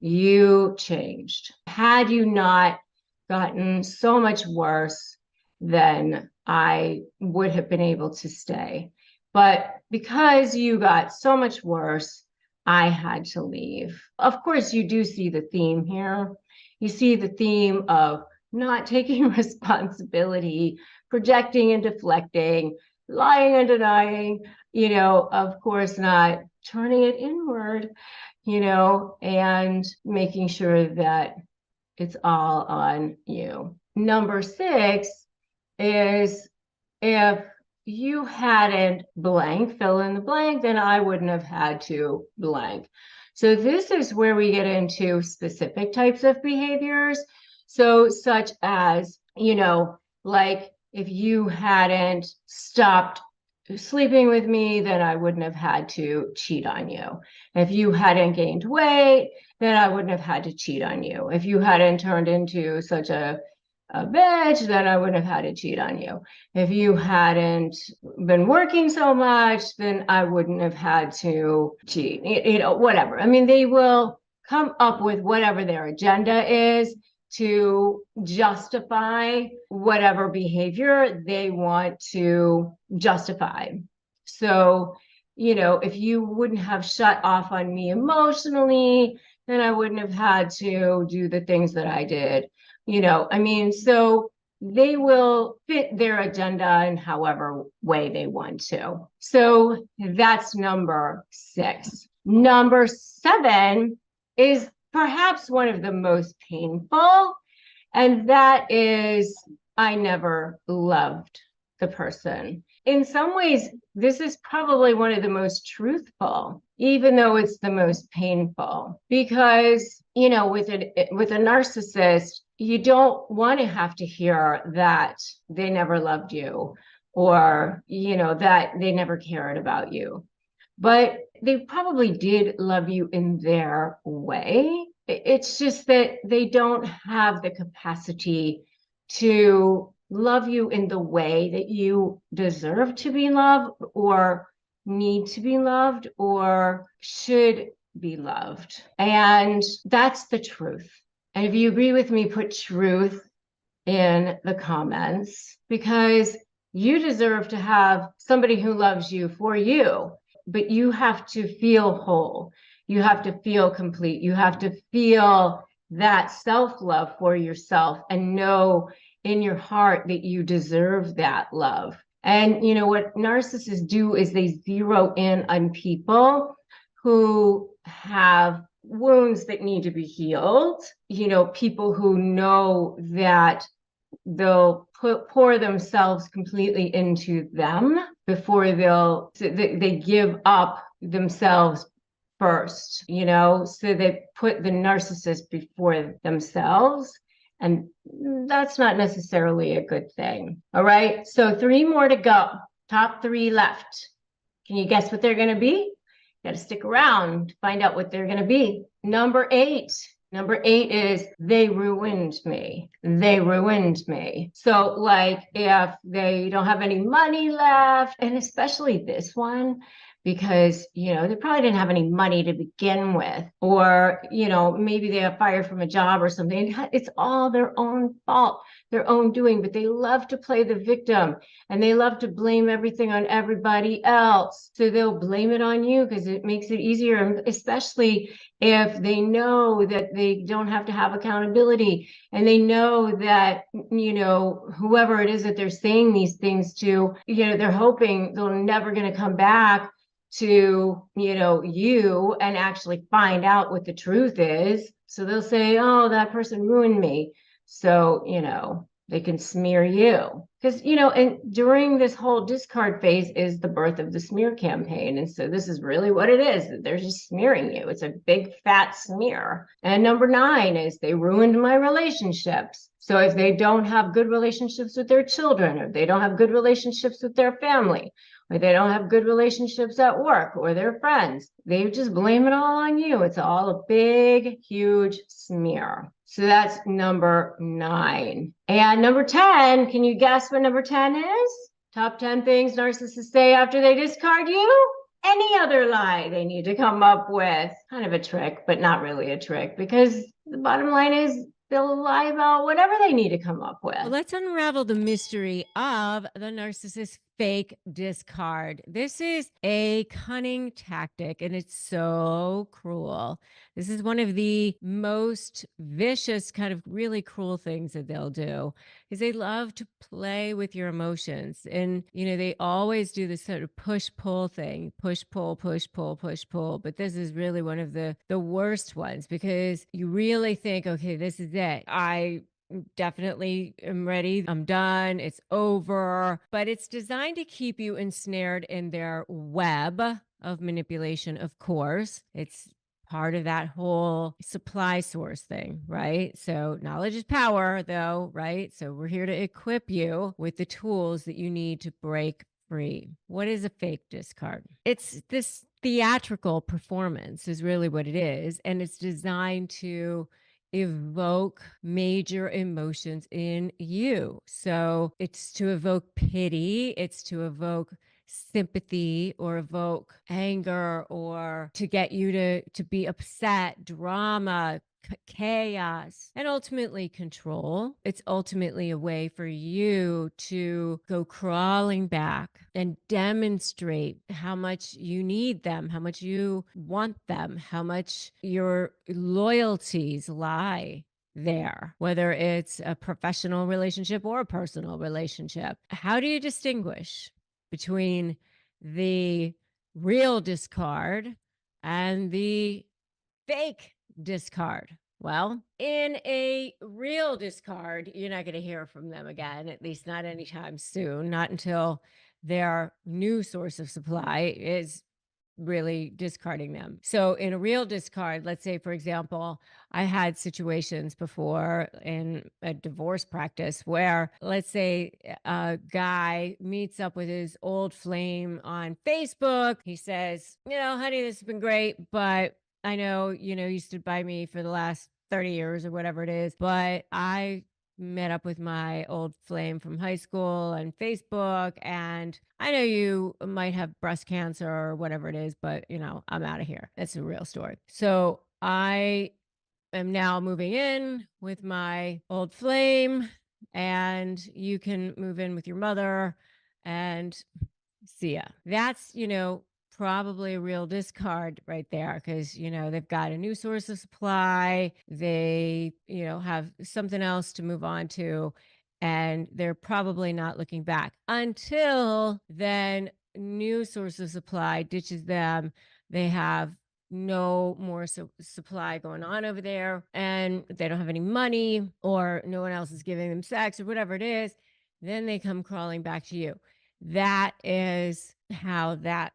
you changed. Had you not gotten so much worse, then I would have been able to stay. But because you got so much worse, I had to leave. Of course, you do see the theme here. You see the theme of not taking responsibility, projecting and deflecting, lying and denying, of course, not turning it inward, and making sure that it's all on you. Number 6 is, if you hadn't blank, fill in the blank, then I wouldn't have had to blank. So this is where we get into specific types of behaviors. So such as, like if you hadn't stopped sleeping with me, then I wouldn't have had to cheat on you. If you hadn't gained weight, then I wouldn't have had to cheat on you. If you hadn't turned into such a bitch, then I wouldn't have had to cheat on you. If you hadn't been working so much, then I wouldn't have had to cheat, whatever. I mean, they will come up with whatever their agenda is to justify whatever behavior they want to justify. So, if you wouldn't have shut off on me emotionally, then I wouldn't have had to do the things that I did. So they will fit their agenda in however way they want to. So that's number 6. Number 7 is perhaps one of the most painful, and that is, I never loved the person. In some ways, this is probably one of the most truthful, even though it's the most painful, because, with a narcissist, you don't want to have to hear that they never loved you, or, that they never cared about you. But they probably did love you in their way. It's just that they don't have the capacity to love you in the way that you deserve to be loved, or need to be loved, or should be loved. And that's the truth. And if you agree with me, put truth in the comments, because you deserve to have somebody who loves you for you. But you have to feel whole. You have to feel complete. You have to feel that self-love for yourself and know in your heart that you deserve that love. And what narcissists do is they zero in on people who have wounds that need to be healed, people who know that they'll pour themselves completely into them before they give up themselves first, so they put the narcissist before themselves, and that's not necessarily a good thing. All right, so 3 more to go. Top 3 left. Can you guess what they're going to be? got to stick around to find out what they're going to be. Number eight is they ruined me. They ruined me. So, like, if they don't have any money left, and especially this one, because, they probably didn't have any money to begin with, or, maybe they got fired from a job or something. It's all their own fault, their own doing, but they love to play the victim and they love to blame everything on everybody else. So they'll blame it on you because it makes it easier, especially if they know that they don't have to have accountability and they know that, whoever it is that they're saying these things to, they're hoping they're never going to come back to, you and actually find out what the truth is. So they'll say, oh, that person ruined me. So, they can smear you because, and during this whole discard phase is the birth of the smear campaign. And so this is really what it is. They're just smearing you. It's a big fat smear. And number 9 is they ruined my relationships. So if they don't have good relationships with their children, or they don't have good relationships with their family, or they don't have good relationships at work or their friends, they just blame it all on you. It's all a big, huge smear. So that's number 9. And number 10, can you guess what number 10 is? Top 10 things narcissists say after they discard you? Any other lie they need to come up with. Kind of a trick, but not really a trick, because the bottom line is they'll lie about whatever they need to come up with. Well, let's unravel the mystery of the narcissist fake discard. This is a cunning tactic and it's so cruel. This is one of the most vicious, kind of really cruel things that they'll do, is they love to play with your emotions. And, they always do this sort of push-pull thing, push-pull, push-pull, push-pull. But this is really one of the worst ones, because you really think, okay, this is it. I definitely am ready. I'm done. It's over. But it's designed to keep you ensnared in their web of manipulation, of course. It's part of that whole supply source thing, right? So knowledge is power, though, right? So we're here to equip you with the tools that you need to break free. What is a fake discard? It's this theatrical performance is really what it is. And it's designed to evoke major emotions in you. So it's to evoke pity, it's to evoke sympathy, or evoke anger, or to get you to be upset, drama, chaos, and ultimately control. It's ultimately a way for you to go crawling back and demonstrate how much you need them, how much you want them, how much your loyalties lie there, whether it's a professional relationship or a personal relationship. How do you distinguish between the real discard and the fake discard? Well, in a real discard, you're not going to hear from them again, at least not anytime soon, not until their new source of supply is really discarding them. So in a real discard, let's say, for example, I had situations before in a divorce practice where, let's say, a guy meets up with his old flame on Facebook. He says, honey, this has been great, but I know, you stood by me for the last 30 years or whatever it is, but I met up with my old flame from high school on Facebook, and I know you might have breast cancer or whatever it is, but I'm out of here. That's a real story. So I am now moving in with my old flame, and you can move in with your mother, and see ya. That's, probably a real discard right there, because, they've got a new source of supply. They, have something else to move on to, and they're probably not looking back until then new source of supply ditches them. They have no more supply going on over there, and they don't have any money, or no one else is giving them sex or whatever it is. Then they come crawling back to you. That is how that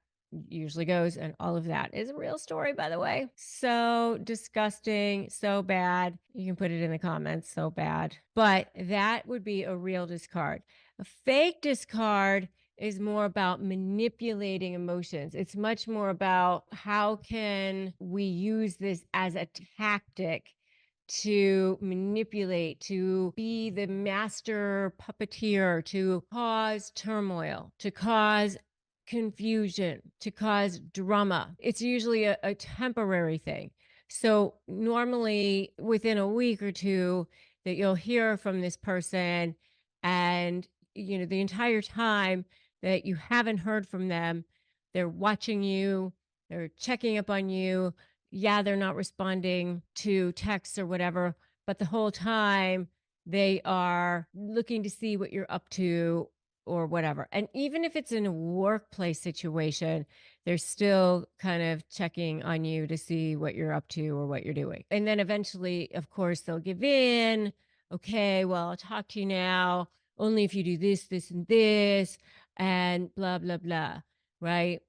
usually goes. And all of that is a real story, by the way. So disgusting, so bad. You can put it in the comments, so bad. But that would be a real discard. A fake discard is more about manipulating emotions. It's much more about how can we use this as a tactic to manipulate, to be the master puppeteer, to cause turmoil, to cause confusion, to cause drama. It's usually a temporary thing. So normally within a week or two that you'll hear from this person, and the entire time that you haven't heard from them, they're watching you, they're checking up on you. Yeah, they're not responding to texts or whatever, but the whole time they are looking to see what you're up to or whatever. And even if it's in a workplace situation, they're still kind of checking on you to see what you're up to or what you're doing. And then eventually, of course, they'll give in. Okay, well, I'll talk to you now only if you do this, this, and this, and blah, blah, blah. Right.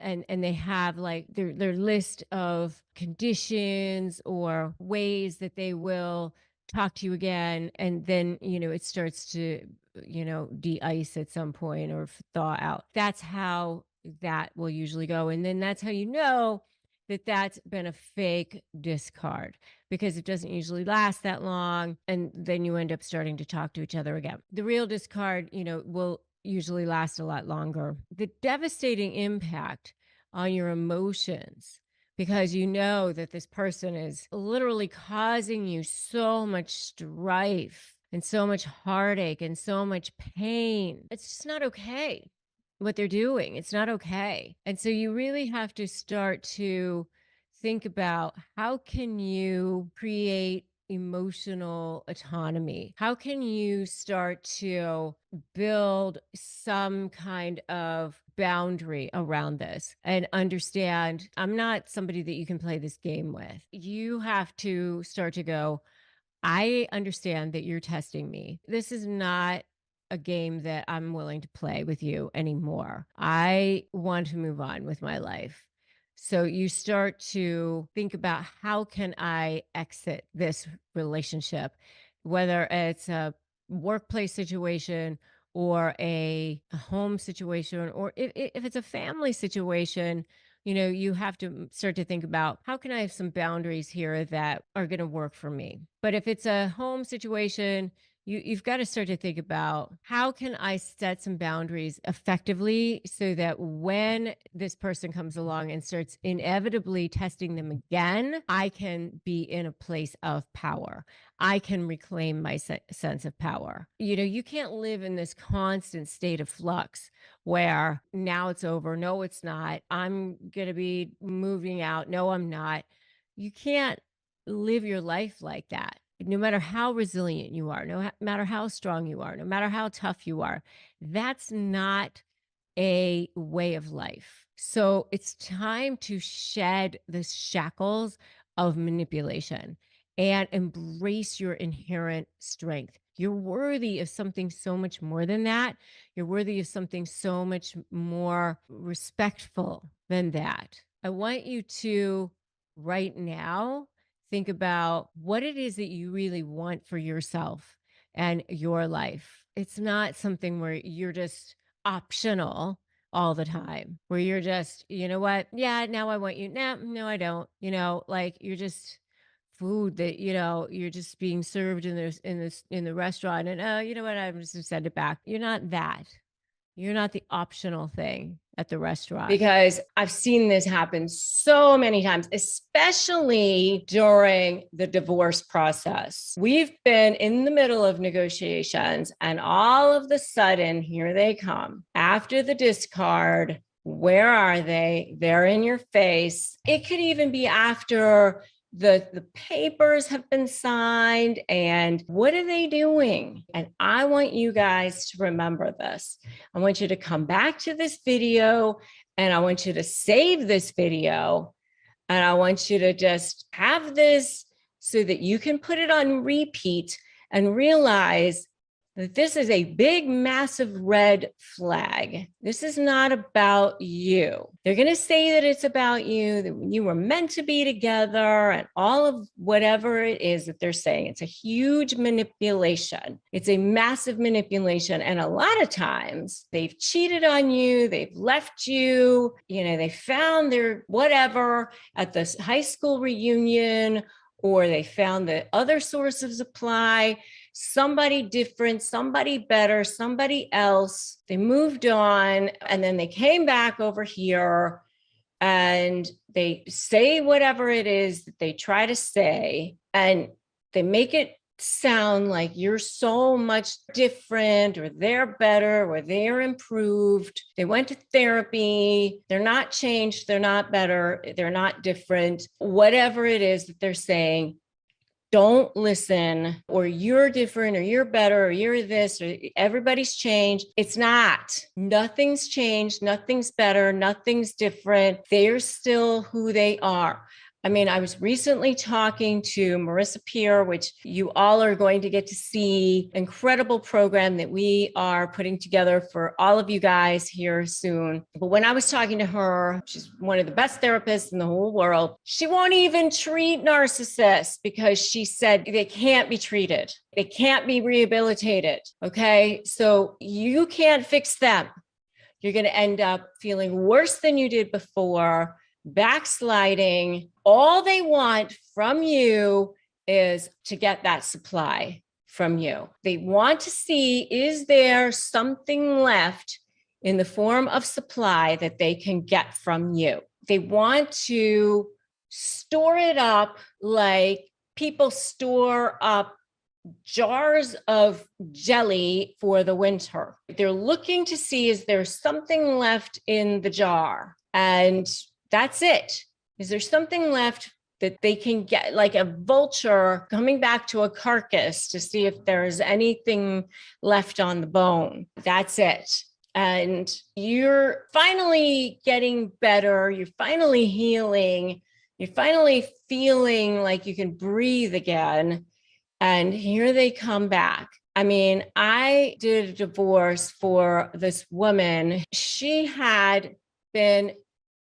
And they have like their list of conditions or ways that they will talk to you again. And then, it starts to, de-ice at some point or thaw out. That's how that will usually go. And then that's how you know that that's been a fake discard, because it doesn't usually last that long. And then you end up starting to talk to each other again. The real discard, will usually last a lot longer. The devastating impact on your emotions, because you know that this person is literally causing you so much strife and so much heartache and so much pain. It's just not okay what they're doing. It's not okay. And so you really have to start to think about, how can you create emotional autonomy? How can you start to build some kind of boundary around this and understand, I'm not somebody that you can play this game with. You have to start to go, I understand that you're testing me. This is not a game that I'm willing to play with you anymore. I want to move on with my life. So you start to think about, how can I exit this relationship, whether it's a workplace situation or a home situation, or if it's a family situation. You have to start to think about, how can I have some boundaries here that are going to work for me? But if it's a home situation, you've got to start to think about, how can I set some boundaries effectively so that when this person comes along and starts inevitably testing them again, I can be in a place of power. I can reclaim my sense of power. You can't live in this constant state of flux where now it's over. No, it's not. I'm going to be moving out. No, I'm not. You can't live your life like that. No matter how resilient you are, no matter how strong you are, no matter how tough you are, that's not a way of life. So it's time to shed the shackles of manipulation and embrace your inherent strength. You're worthy of something so much more than that. You're worthy of something so much more respectful than that. I want you to, right now, think about what it is that you really want for yourself and your life. It's not something where you're just optional all the time, where you're just, you know what? Yeah, now I want you. Nah, no, I don't. Like you're just food that, you're just being served in the restaurant. And you know what? I'm just gonna send it back. You're not that. You're not the optional thing at the restaurant. Because I've seen this happen so many times, especially during the divorce process. We've been in the middle of negotiations, and all of the sudden, here they come. After the discard, where are they? They're in your face. It could even be after the papers have been signed, and what are they doing? And I want you guys to remember this. I want you to come back to this video, and I want you to save this video, and I want you to just have this so that you can put it on repeat and realize that this is a big, massive red flag. This is not about you. They're going to say that it's about you, that you were meant to be together, and all of whatever it is that they're saying. It's a huge manipulation. It's a massive manipulation. And a lot of times they've cheated on you, they've left you, they found their whatever at the high school reunion, or they found the other source of supply, somebody different, somebody better, somebody else. They moved on, and then they came back over here and they say whatever it is that they try to say, and they make it sound like you're so much different, or they're better, or they're improved. They went to therapy. They're not changed. They're not better. They're not different. Whatever it is that they're saying, don't listen, or you're different, or you're better, or you're this, or everybody's changed. It's not. Nothing's changed. Nothing's better. Nothing's different. They're still who they are. I mean, I was recently talking to Marissa Peer, which you all are going to get to see, incredible program that we are putting together for all of you guys here soon. But when I was talking to her, she's one of the best therapists in the whole world. She won't even treat narcissists because she said they can't be treated. They can't be rehabilitated. Okay. So you can't fix them. You're going to end up feeling worse than you did before, backsliding. All they want from you is to get that supply from you. They want to see, is there something left in the form of supply that they can get from you? They want to store it up like people store up jars of jelly for the winter. They're looking to see, is there something left in the jar? And that's it. Is there something left that they can get, like a vulture coming back to a carcass to see if there's anything left on the bone? That's it. And you're finally getting better. You're finally healing. You're finally feeling like you can breathe again. And here they come back. I mean, I did a divorce for this woman. She had been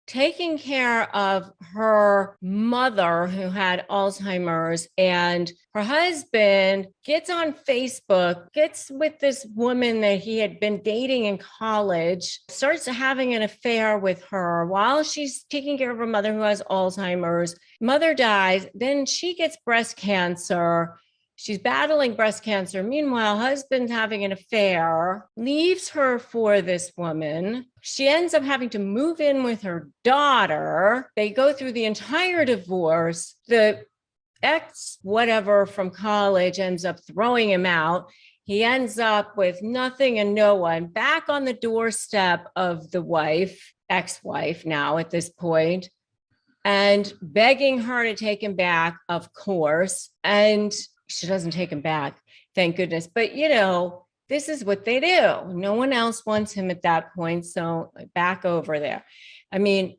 taking care of her mother who had Alzheimer's, and her husband gets on Facebook, gets with this woman that he had been dating in college, starts having an affair with her while she's taking care of her mother who has Alzheimer's. Mother dies, then she gets breast cancer. She's battling breast cancer. Meanwhile, husband's having an affair, leaves her for this woman. She ends up having to move in with her daughter. They go through the entire divorce. The ex, whatever from college, ends up throwing him out. He ends up with nothing and no one, back on the doorstep of the wife, ex-wife now at this point, and begging her to take him back, of course. And she doesn't take him back, thank goodness. But, this is what they do. No one else wants him at that point. So back over there. I mean,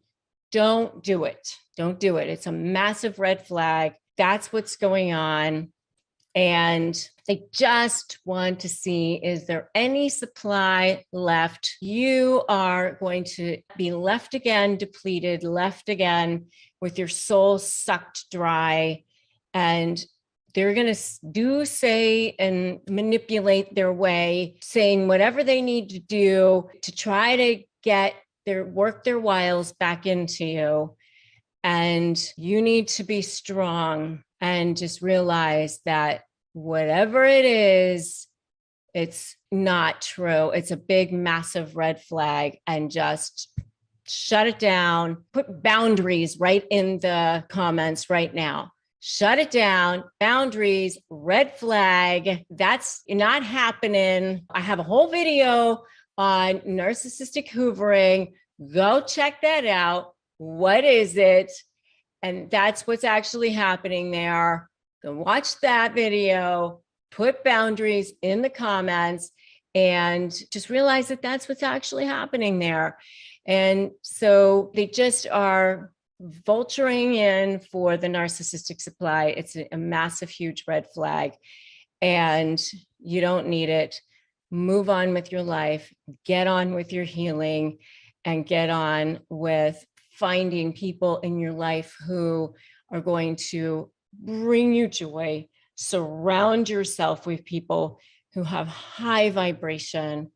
don't do it. Don't do it. It's a massive red flag. That's what's going on. And they just want to see, is there any supply left? You are going to be left again, depleted, left again with your soul sucked dry. And they're going to say, and manipulate their way, saying whatever they need to do to try to work their wiles back into you. And you need to be strong and just realize that whatever it is, it's not true. It's a big, massive red flag, and just shut it down. Put boundaries right in the comments right now. Shut it down. Boundaries, red flag. That's not happening. I have a whole video on narcissistic hoovering. Go check that out. What is it? And that's what's actually happening there. Go watch that video, put boundaries in the comments, and just realize that that's what's actually happening there. And so they just are vulturing in for the narcissistic supply. It's a massive, huge red flag. and you don't need it. Move on with your life, get on with your healing, and get on with finding people in your life who are going to bring you joy. Surround yourself with people who have high vibration.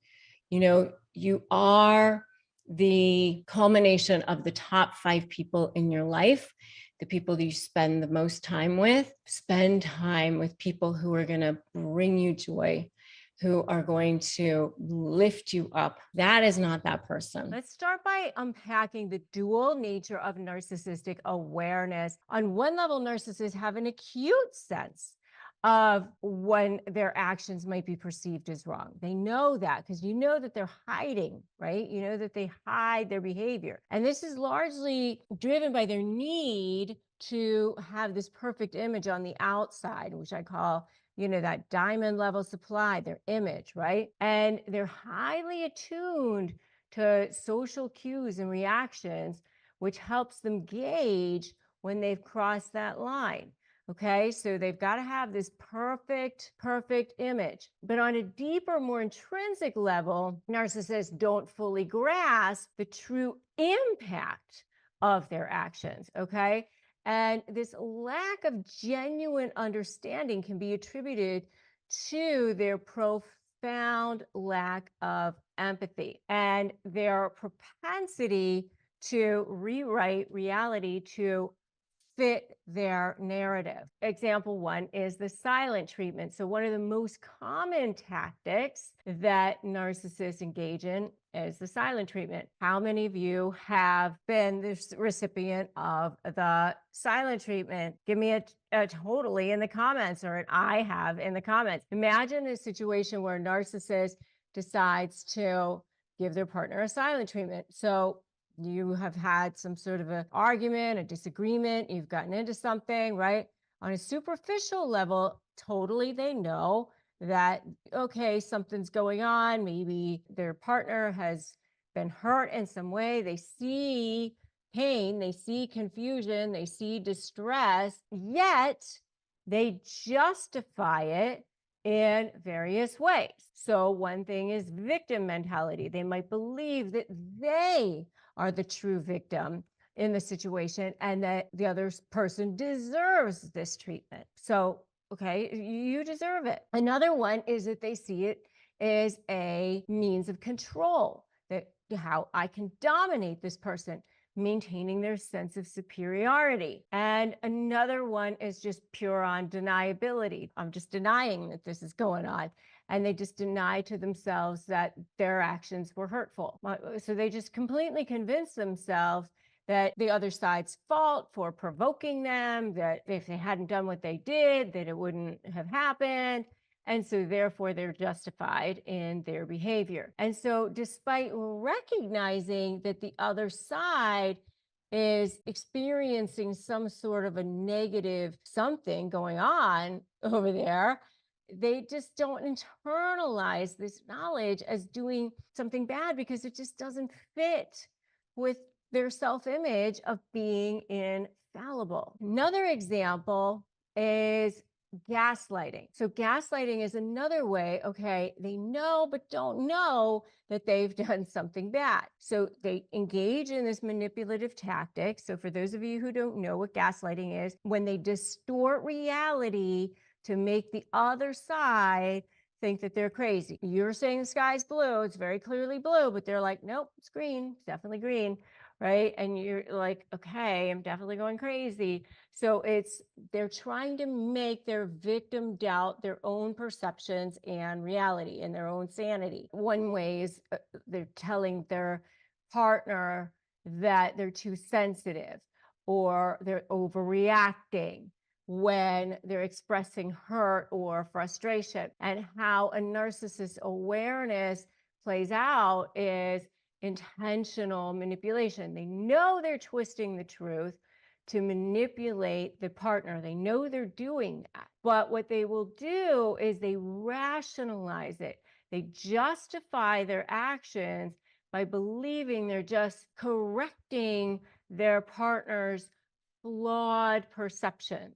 You know, you are the culmination of the top 5 people in your life, the people that you spend the most time with. Spend time with people who are going to bring you joy, who are going to lift you up. That is not that person. Let's start by unpacking the dual nature of narcissistic awareness. On one level, narcissists have an acute sense of when their actions might be perceived as wrong. They know that because you know that they're hiding, right? You know that they hide their behavior. And this is largely driven by their need to have this perfect image on the outside, which I call, you know, that diamond level supply, their image, right? And they're highly attuned to social cues and reactions, which helps them gauge when they've crossed that line. Okay, so they've got to have this perfect image. But on a deeper, more intrinsic level, narcissists don't fully grasp the true impact of their actions. Okay. And this lack of genuine understanding can be attributed to their profound lack of empathy and their propensity to rewrite reality to fit their narrative. Example one is the silent treatment. So one of the most common tactics that narcissists engage in is the silent treatment. How many of you have been the recipient of the silent treatment? Give me a totally in the comments, or an I have in the comments. Imagine a situation where a narcissist decides to give their partner a silent treatment. So you have had some sort of an argument, a disagreement, you've gotten into something, right? On a superficial level, totally they know that, okay, something's going on. Maybe their partner has been hurt in some way. They see pain, they see confusion, they see distress, yet they justify it in various ways. So one thing is victim mentality. They might believe that they are the true victim in the situation and that the other person deserves this treatment. So, okay, you deserve it. Another one is that they see it as a means of control, that how I can dominate this person, maintaining their sense of superiority. And another one is just pure on deniability. I'm just denying that this is going on. And they just deny to themselves that their actions were hurtful. So they just completely convince themselves that the other side's fault for provoking them, that if they hadn't done what they did, that it wouldn't have happened. And so therefore they're justified in their behavior. And so despite recognizing that the other side is experiencing some sort of a negative something going on over there, they just don't internalize this knowledge as doing something bad because it just doesn't fit with their self-image of being infallible. Another example is gaslighting. So gaslighting is another way, okay, they know but don't know that they've done something bad. So they engage in this manipulative tactic. So for those of you who don't know what gaslighting is, when they distort reality to make the other side think that they're crazy. You're saying the sky's blue, it's very clearly blue, but they're like, nope, it's green, it's definitely green, right? And you're like, okay, I'm definitely going crazy. So they're trying to make their victim doubt their own perceptions and reality and their own sanity. One way is they're telling their partner that they're too sensitive or they're overreacting when they're expressing hurt or frustration. And how a narcissist awareness plays out is intentional manipulation. They know they're twisting the truth to manipulate the partner. They know they're doing that. But what they will do is they rationalize it. They justify their actions by believing they're just correcting their partner's flawed perceptions.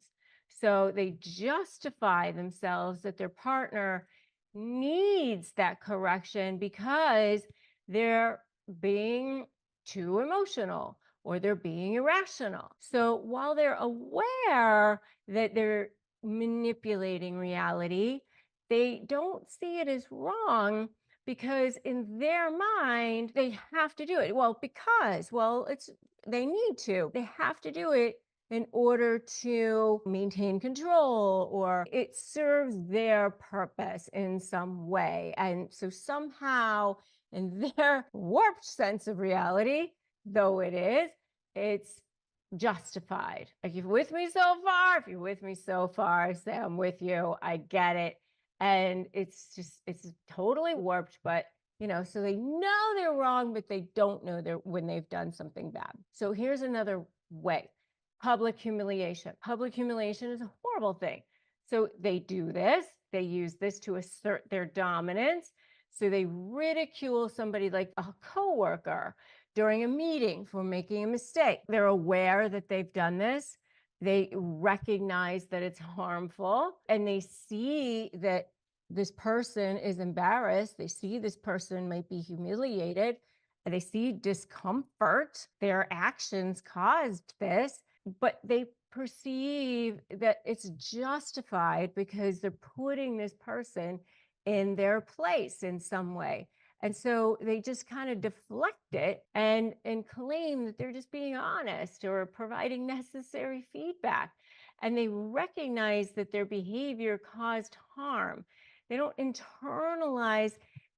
So they justify themselves that their partner needs that correction because they're being too emotional or they're being irrational. So while they're aware that they're manipulating reality, they don't see it as wrong because in their mind they have to do it. They need to. They have to do it in order to maintain control, or it serves their purpose in some way. And so somehow in their warped sense of reality, though it is, it's justified. Like, if you're with me so far, if you're with me so far, say I'm with you, I get it. And it's totally warped, but so they know they're wrong, but they don't know when they've done something bad. So here's another way. Public humiliation. Public humiliation is a horrible thing. So they do this, they use this to assert their dominance. So they ridicule somebody like a coworker during a meeting for making a mistake. They're aware that they've done this. They recognize that it's harmful, and they see that this person is embarrassed. They see this person might be humiliated, and they see discomfort. Their actions caused this, but they perceive that it's justified because they're putting this person in their place in some way. And so they just kind of deflect it and claim that they're just being honest or providing necessary feedback. And they recognize that their behavior caused harm. They don't internalize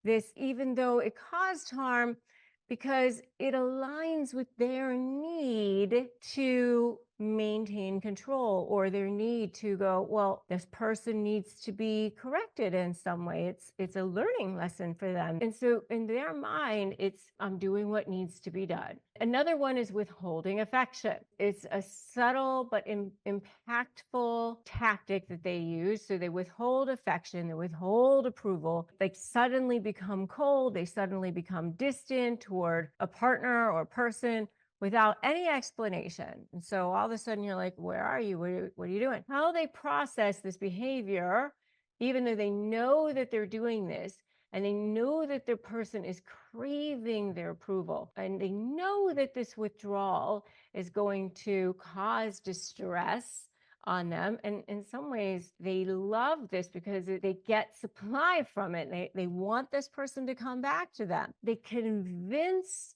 this, even though it caused harm, because it aligns with their need to maintain control, or their need to go, well, this person needs to be corrected in some way. It's a learning lesson for them. And so in their mind, it's, I'm doing what needs to be done. Another one is withholding affection. It's a subtle but impactful tactic that they use. So they withhold affection, they withhold approval. They suddenly become cold, they suddenly become distant toward a partner or person without any explanation. And so all of a sudden you're like, where are you? What are you doing? How they process this behavior, even though they know that they're doing this, and they know that the person is craving their approval, and they know that this withdrawal is going to cause distress on them. And in some ways, they love this because they get supply from it. They want this person to come back to them. They convince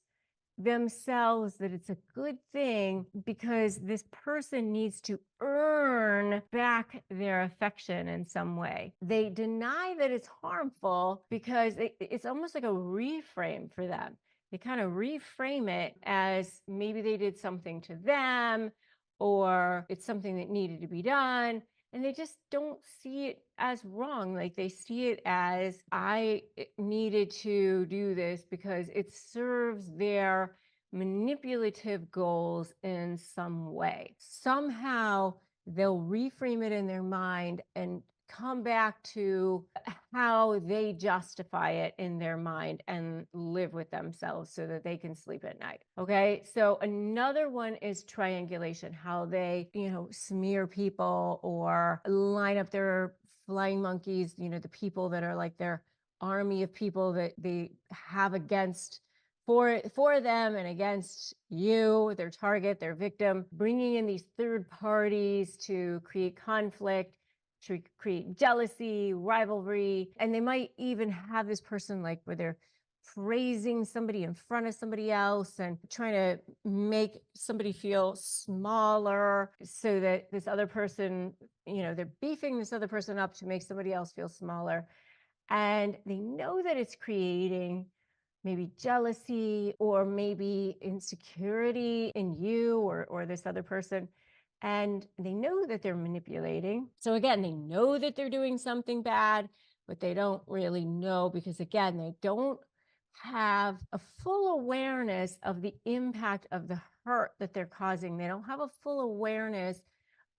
themselves that it's a good thing because this person needs to earn back their affection in some way. They deny that it's harmful because it's almost like a reframe for them. They kind of reframe it as maybe they did something to them, or it's something that needed to be done. And they just don't see it as wrong. Like, they see it as, I needed to do this because it serves their manipulative goals in some way. Somehow they'll reframe it in their mind and come back to how they justify it in their mind and live with themselves so that they can sleep at night. Okay. So another one is triangulation, how they, smear people or line up their flying monkeys, the people that are like their army of people that they have against for them and against you, their target, their victim, bringing in these third parties to create conflict, to create jealousy, rivalry. And they might even have this person like where they're praising somebody in front of somebody else and trying to make somebody feel smaller so that this other person, they're beefing this other person up to make somebody else feel smaller. And they know that it's creating maybe jealousy or maybe insecurity in you or this other person. And they know that they're manipulating. So again, they know that they're doing something bad, but they don't really know because, again, they don't have a full awareness of the impact of the hurt that they're causing. They don't have a full awareness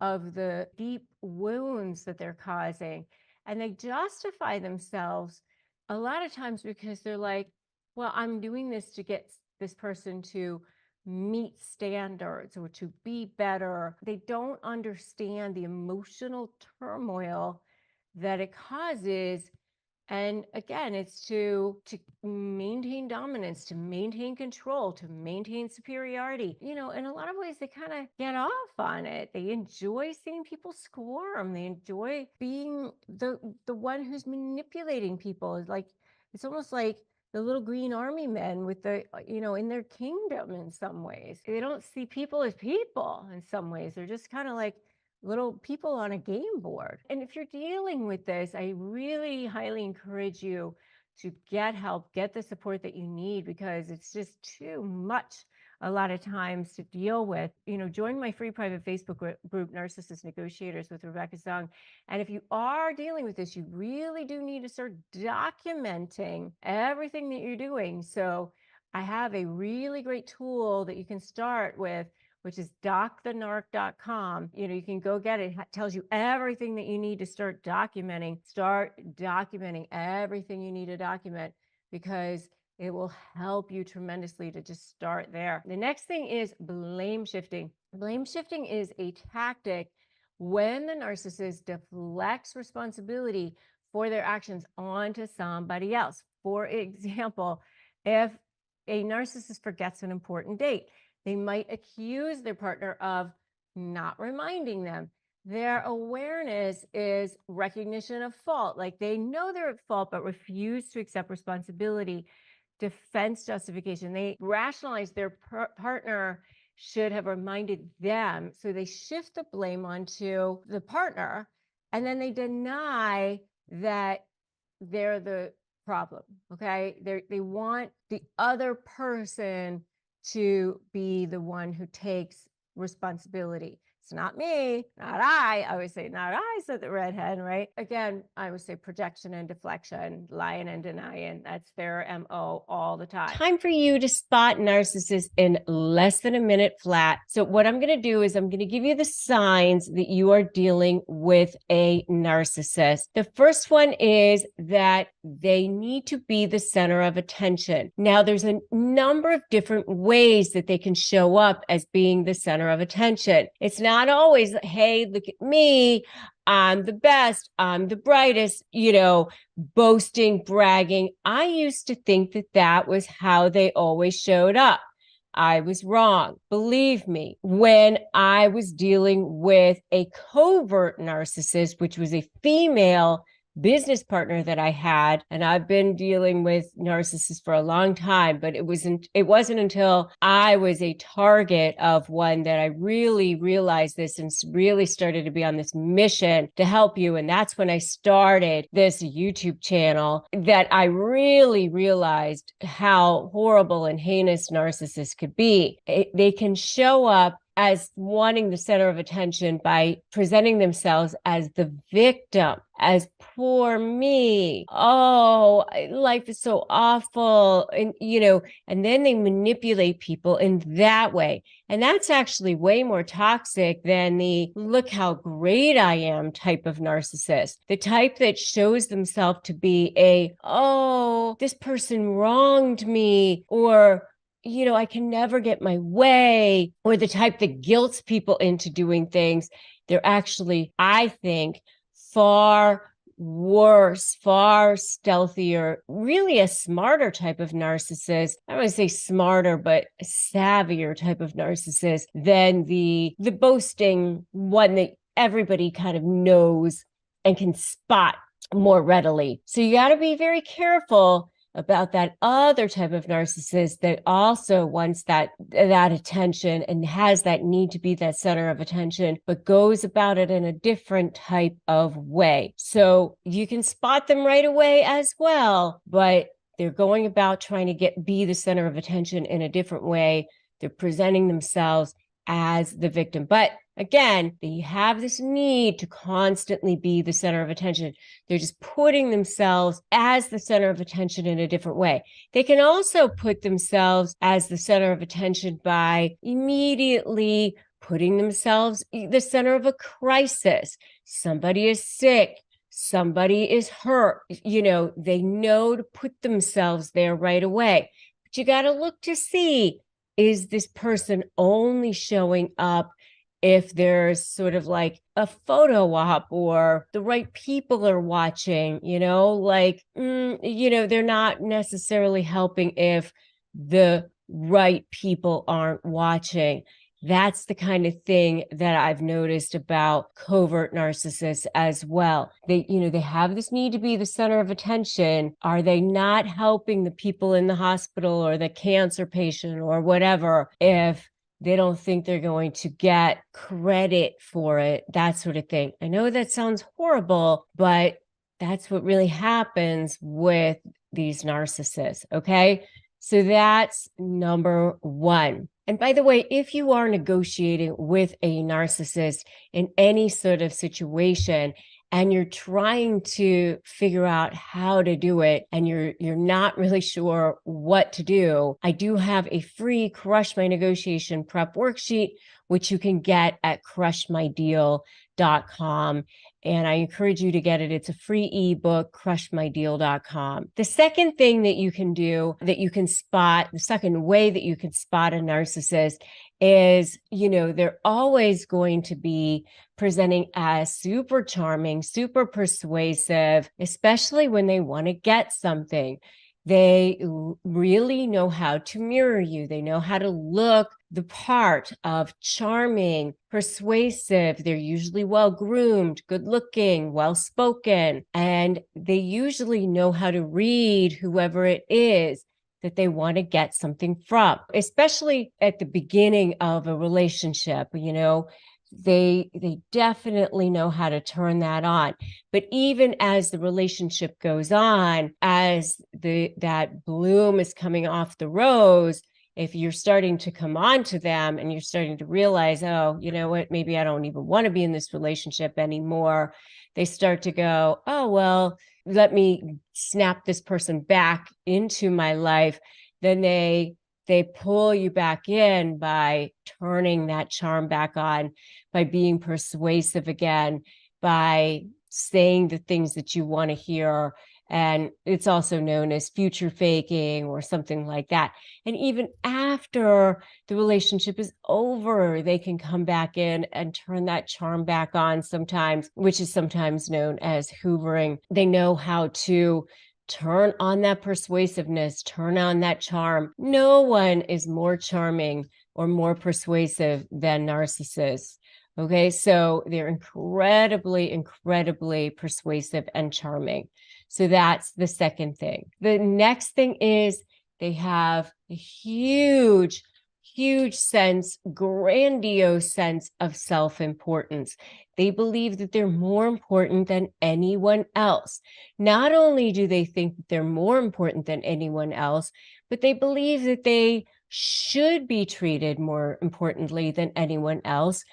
of the deep wounds that they're causing. And they justify themselves a lot of times because they're like, well, I'm doing this to get this person to meet standards or to be better. They don't understand the emotional turmoil that it causes. And again, it's to maintain dominance, to maintain control, to maintain superiority. You know, in a lot of ways, they kind of get off on it. They enjoy seeing people squirm. They enjoy being the one who's manipulating people. It's like, it's almost like the little green army men with the, you know, in their kingdom in some ways. They don't see people as people in some ways. They're just kind of like little people on a game board. And if you're dealing with this, I really highly encourage you to get help, get the support that you need, because it's just too much a lot of times to deal with. You know, join my free private Facebook group, Narcissist Negotiators with Rebecca Zung. And if you are dealing with this, you really do need to start documenting everything that you're doing. So I have a really great tool that you can start with, which is docthenarc.com. You know, you can go get it. It tells you everything that you need to start documenting. Start documenting everything you need to document, because it will help you tremendously to just start there. The next thing is blame shifting. Blame shifting is a tactic when the narcissist deflects responsibility for their actions onto somebody else. For example, if a narcissist forgets an important date, they might accuse their partner of not reminding them. Their awareness is recognition of fault. Like they know they're at fault, but refuse to accept responsibility. Defense justification. They rationalize their partner should have reminded them. So they shift the blame onto the partner, and then they deny that they're the problem. Okay. They want the other person to be the one who takes responsibility. It's not me, not I. I always say, not I, said the redhead, right? Again, I would say projection and deflection, lying and denying. That's their MO all the time. Time for you to spot narcissists in less than a minute flat. So what I'm going to do is I'm going to give you the signs that you are dealing with a narcissist. The first one is that they need to be the center of attention. Now, there's a number of different ways that they can show up as being the center of attention. It's not always, hey, look at me, I'm the best, I'm the brightest, you know, boasting, bragging. I used to think that that was how they always showed up. I was wrong. Believe me, when I was dealing with a covert narcissist, which was a female business partner that I had, and I've been dealing with narcissists for a long time, but it wasn't until I was a target of one that I really realized this and really started to be on this mission to help you. And that's when I started this YouTube channel, that I really realized how horrible and heinous narcissists could be. They can show up as wanting the center of attention by presenting themselves as the victim, as poor me. Oh, life is so awful. And, you know, and then they manipulate people in that way. And that's actually way more toxic than the look how great I am type of narcissist. The type that shows themselves to be a, oh, this person wronged me, or, you know, I can never get my way, or the type that guilts people into doing things. They're actually, I think, far worse, far stealthier, really a smarter type of narcissist. I don't want to say smarter, but a savvier type of narcissist than the boasting one that everybody kind of knows and can spot more readily. So you got to be very careful about that other type of narcissist that also wants that attention and has that need to be that center of attention, but goes about it in a different type of way. So you can spot them right away as well, but they're going about trying to be the center of attention in a different way. They're presenting themselves as the victim. But again, they have this need to constantly be the center of attention. They're just putting themselves as the center of attention in a different way. They can also put themselves as the center of attention by immediately putting themselves the center of a crisis. Somebody is sick. Somebody is hurt. You know, they know to put themselves there right away. But you got to look to see, is this person only showing up if there's sort of like a photo op or the right people are watching, like, they're not necessarily helping if the right people aren't watching. That's the kind of thing that I've noticed about covert narcissists as well. They have this need to be the center of attention. Are they not helping the people in the hospital or the cancer patient or whatever if they don't think they're going to get credit for it? That sort of thing. I know that sounds horrible, but that's what really happens with these narcissists. Okay. So that's number one. And by the way, if you are negotiating with a narcissist in any sort of situation and you're trying to figure out how to do it and you're not really sure what to do, I do have a free Crush My Negotiation prep worksheet, which you can get at crushmydeal.com. And I encourage you to get it. It's a free ebook, crushmydeal.com. The second thing that you can do, that you can spot, the second way that you can spot a narcissist is, they're always going to be presenting as super charming, super persuasive, especially when they want to get something. They really know how to mirror you. They know how to look the part of charming, persuasive. They're usually well-groomed, good-looking, well-spoken, and they usually know how to read whoever it is that they want to get something from, especially at the beginning of a relationship. They definitely know how to turn that on. But even as the relationship goes on, as that bloom is coming off the rose, if you're starting to come on to them and you're starting to realize, oh, you know what, maybe I don't even want to be in this relationship anymore, they start to go, oh, well, let me snap this person back into my life. Then they pull you back in by turning that charm back on, by being persuasive again, by saying the things that you want to hear. And it's also known as future faking or something like that. And even after the relationship is over, they can come back in and turn that charm back on sometimes, which is sometimes known as hoovering. They know how to turn on that persuasiveness, turn on that charm. No one is more charming or more persuasive than narcissists. Okay, so they're incredibly, incredibly persuasive and charming. So that's the second thing. The next thing is they have a huge, grandiose sense of self-importance. They believe that they're more important than anyone else. Not only do they think that they're more important than anyone else, but they believe that they should be treated more importantly than anyone else.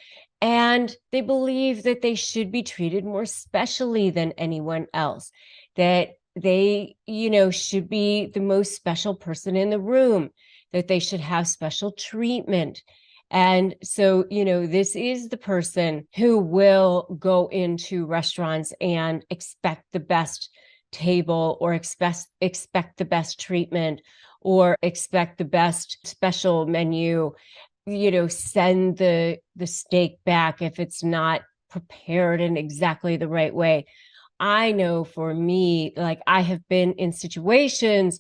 And they believe that they should be treated more specially than anyone else, that they, should be the most special person in the room, that they should have special treatment. And so, this is the person who will go into restaurants and expect the best table or expect the best treatment or expect the best special menu, send the steak back if it's not prepared in exactly the right way. I know for me, like I have been in situations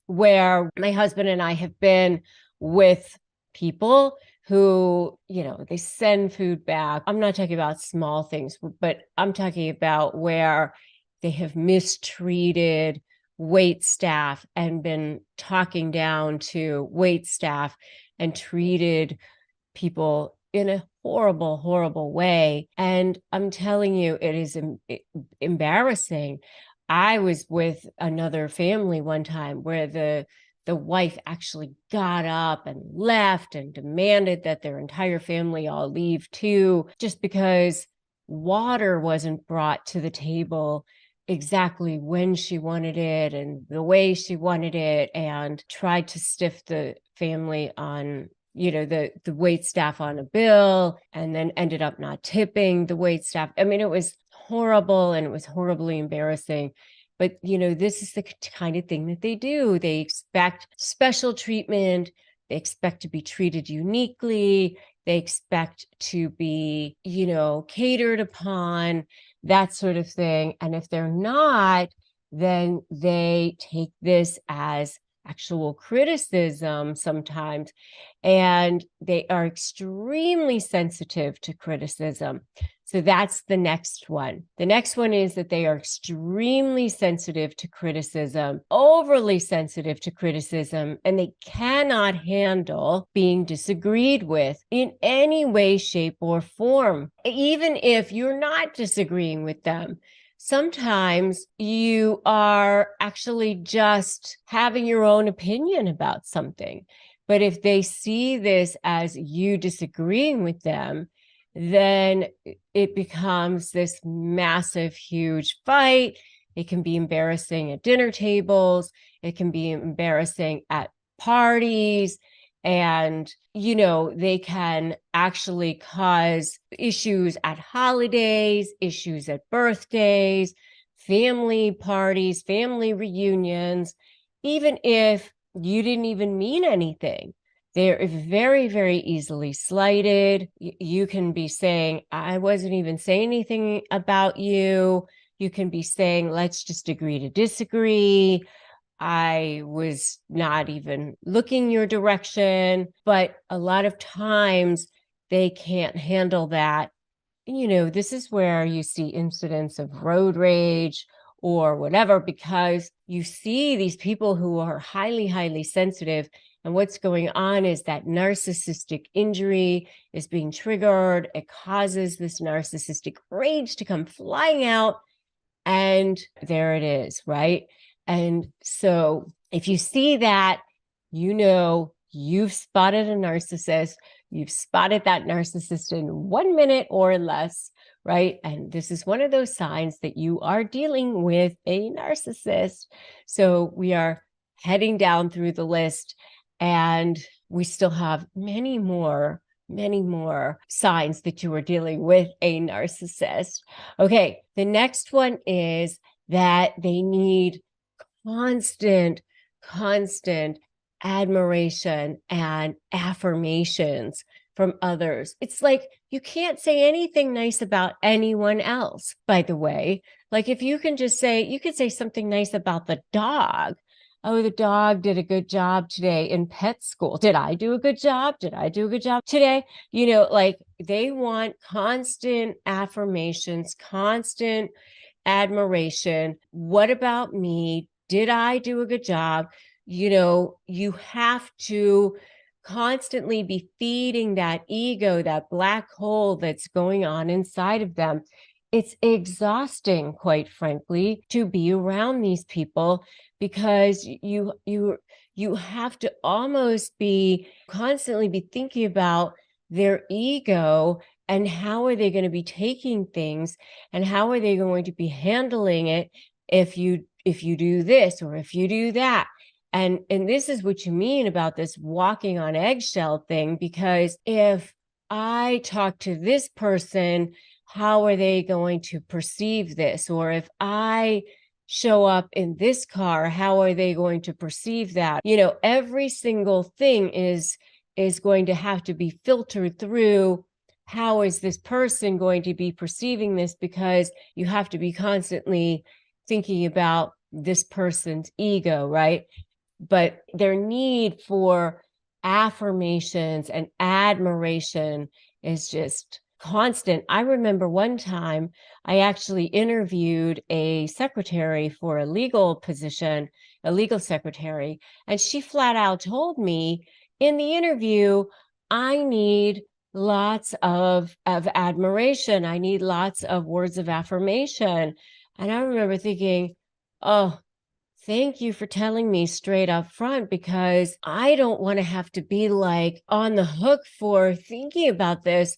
where my husband and I have been with people who, they send food back. I'm not talking about small things, but I'm talking about where they have mistreated wait staff and been talking down to wait staff and treated people in a horrible, horrible way. And I'm telling you, it is embarrassing. I was with another family one time where the wife actually got up and left and demanded that their entire family all leave too, just because water wasn't brought to the table exactly when she wanted it and the way she wanted it, and tried to stiff the family on the wait staff on a bill, and then ended up not tipping the wait staff. I mean, it was horrible and it was horribly embarrassing. But, this is the kind of thing that they do. They expect special treatment. They expect to be treated uniquely. They expect to be, catered upon, that sort of thing. And if they're not, then they take this as actual criticism sometimes, and they are extremely sensitive to criticism. So that's the next one. The next one is that they are extremely sensitive to criticism, overly sensitive to criticism, and they cannot handle being disagreed with in any way, shape, or form. Even if you're not disagreeing with them, sometimes you are actually just having your own opinion about something. But if they see this as you disagreeing with them, then it becomes this massive, huge fight. It can be embarrassing at dinner tables. It can be embarrassing at parties. And, they can actually cause issues at holidays, issues at birthdays, family parties, family reunions, even if you didn't even mean anything. They're very, very easily slighted. You can be saying, I wasn't even saying anything about you. You can be saying, let's just agree to disagree. I was not even looking your direction. But a lot of times they can't handle that. This is where you see incidents of road rage or whatever, because you see these people who are highly, highly sensitive. And what's going on is that narcissistic injury is being triggered. It causes this narcissistic rage to come flying out. And there it is, right? And so if you see that, you've spotted a narcissist. You've spotted that narcissist in 1 minute or less, right? And this is one of those signs that you are dealing with a narcissist. So we are heading down through the list, and we still have many more signs that you are dealing with a narcissist. Okay, the next one is that they need constant admiration and affirmations from others. It's like you can't say anything nice about anyone else, by the way. Like if you could say something nice about the dog. Oh, the dog did a good job today in pet school. Did I do a good job? Did I do a good job today? Like they want constant affirmations, constant admiration. What about me? Did I do a good job? You have to constantly be feeding that ego, that black hole that's going on inside of them. It's exhausting, quite frankly, to be around these people, because you have to almost be constantly be thinking about their ego and how are they going to be taking things and how are they going to be handling it if you do this or if you do that. And this is what you mean about this walking on eggshell thing, because if I talk to this person, how are they going to perceive this? Or if I show up in this car, how are they going to perceive that? Every single thing is going to have to be filtered through. How is this person going to be perceiving this? Because you have to be constantly thinking about this person's ego, right? But their need for affirmations and admiration is just constant. I remember one time I actually interviewed a secretary for a legal position, a legal secretary, and she flat out told me in the interview, I need lots of admiration. I need lots of words of affirmation. And I remember thinking, oh, thank you for telling me straight up front, because I don't want to have to be like on the hook for thinking about this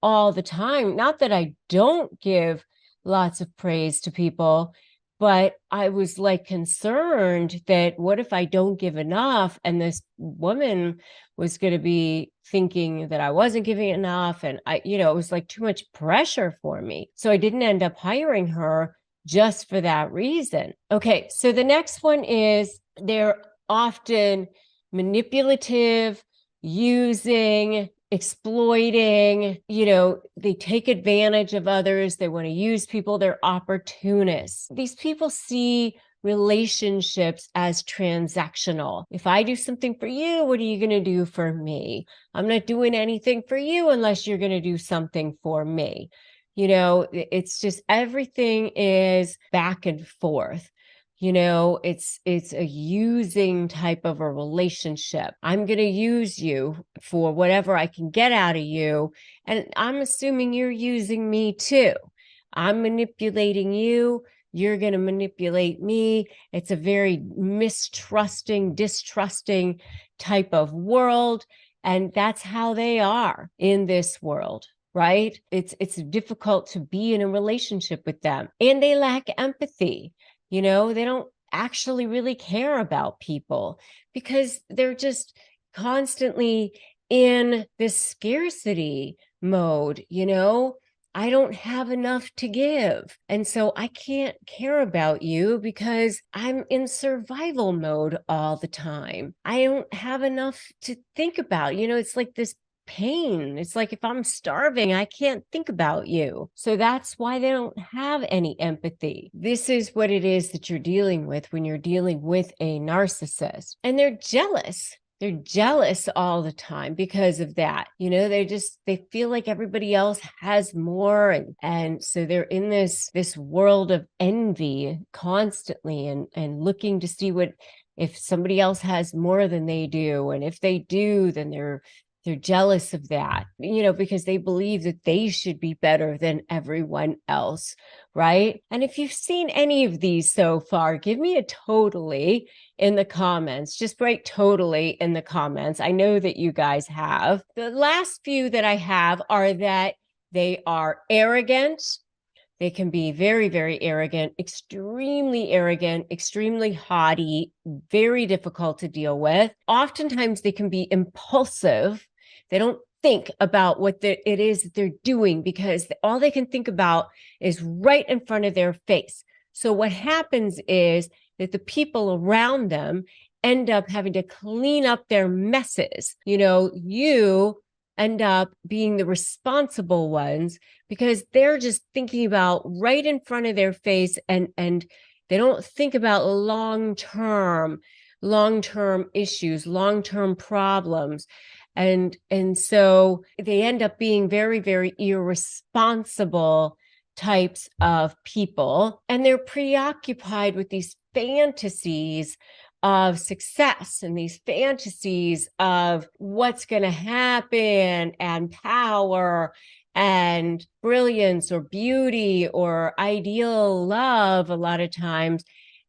all the time. Not that I don't give lots of praise to people, but I was like concerned that what if I don't give enough? And this woman was going to be thinking that I wasn't giving enough. And it was like too much pressure for me. So I didn't end up hiring her just for that reason. Okay, so the next one is they're often manipulative, using, exploiting, they take advantage of others. They want to use people. They're opportunists. These people see relationships as transactional. If I do something for you, what are you going to do for me? I'm not doing anything for you unless you're going to do something for me. It's just everything is back and forth. It's a using type of a relationship. I'm going to use you for whatever I can get out of you. And I'm assuming you're using me too. I'm manipulating you. You're going to manipulate me. It's a very mistrusting, distrusting type of world. And that's how they are in this world, right? It's difficult to be in a relationship with them. And they lack empathy. They don't actually really care about people because they're just constantly in this scarcity mode. I don't have enough to give. And so I can't care about you because I'm in survival mode all the time. I don't have enough to think about. It's like this pain. It's like if I'm starving, I can't think about you. So that's why they don't have any empathy. This is what it is that you're dealing with when you're dealing with a narcissist. And they're jealous. They're jealous all the time because of that. They feel like everybody else has more. And so they're in this world of envy constantly and looking to see if somebody else has more than they do. And if they do, then they're jealous of that, because they believe that they should be better than everyone else, right? And if you've seen any of these so far, give me a totally in the comments. Just write totally in the comments. I know that you guys have. The last few that I have are that they are arrogant. They can be very, very arrogant, extremely haughty, very difficult to deal with. Oftentimes they can be impulsive. They don't think about what it is that they're doing because all they can think about is right in front of their face. So what happens is that the people around them end up having to clean up their messes. You end up being the responsible ones because they're just thinking about right in front of their face and they don't think about long-term issues, long-term problems. And so they end up being very, very irresponsible types of people. And they're preoccupied with these fantasies of success and these fantasies of what's going to happen and power and brilliance or beauty or ideal love a lot of times.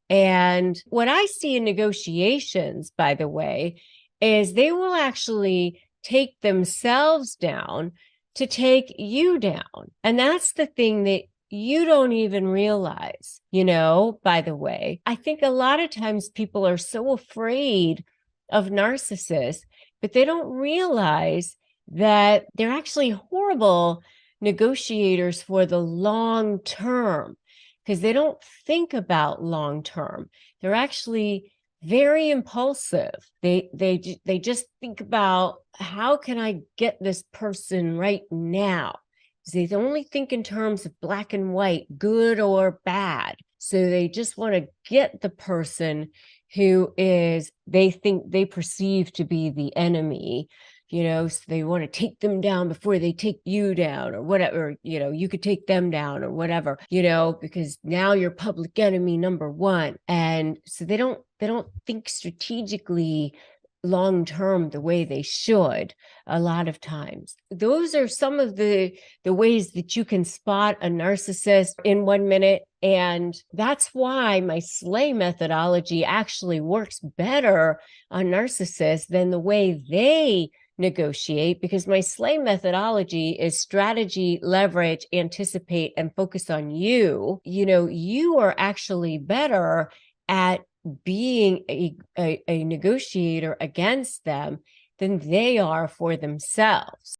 And what I see in negotiations, by the way, is they will actually take themselves down to take you down. And that's the thing that you don't even realize, by the way. I think a lot of times people are so afraid of narcissists, but they don't realize that they're actually horrible negotiators for the long term because they don't think about long term. They're actually very impulsive. They just think about, how can I get this person right now? They only think in terms of black and white, good or bad. So they just want to get the person who they perceive to be the enemy, so they want to take them down before they take you down or whatever, you could take them down or whatever, because now you're public enemy number one. And so they don't think strategically long-term the way they should a lot of times. Those are some of the ways that you can spot a narcissist in 1 minute. And that's why my slay methodology actually works better on narcissists than the way they negotiate, because my slay methodology is strategy, leverage, anticipate, and focus on you. You are actually better at being a negotiator against them than they are for themselves.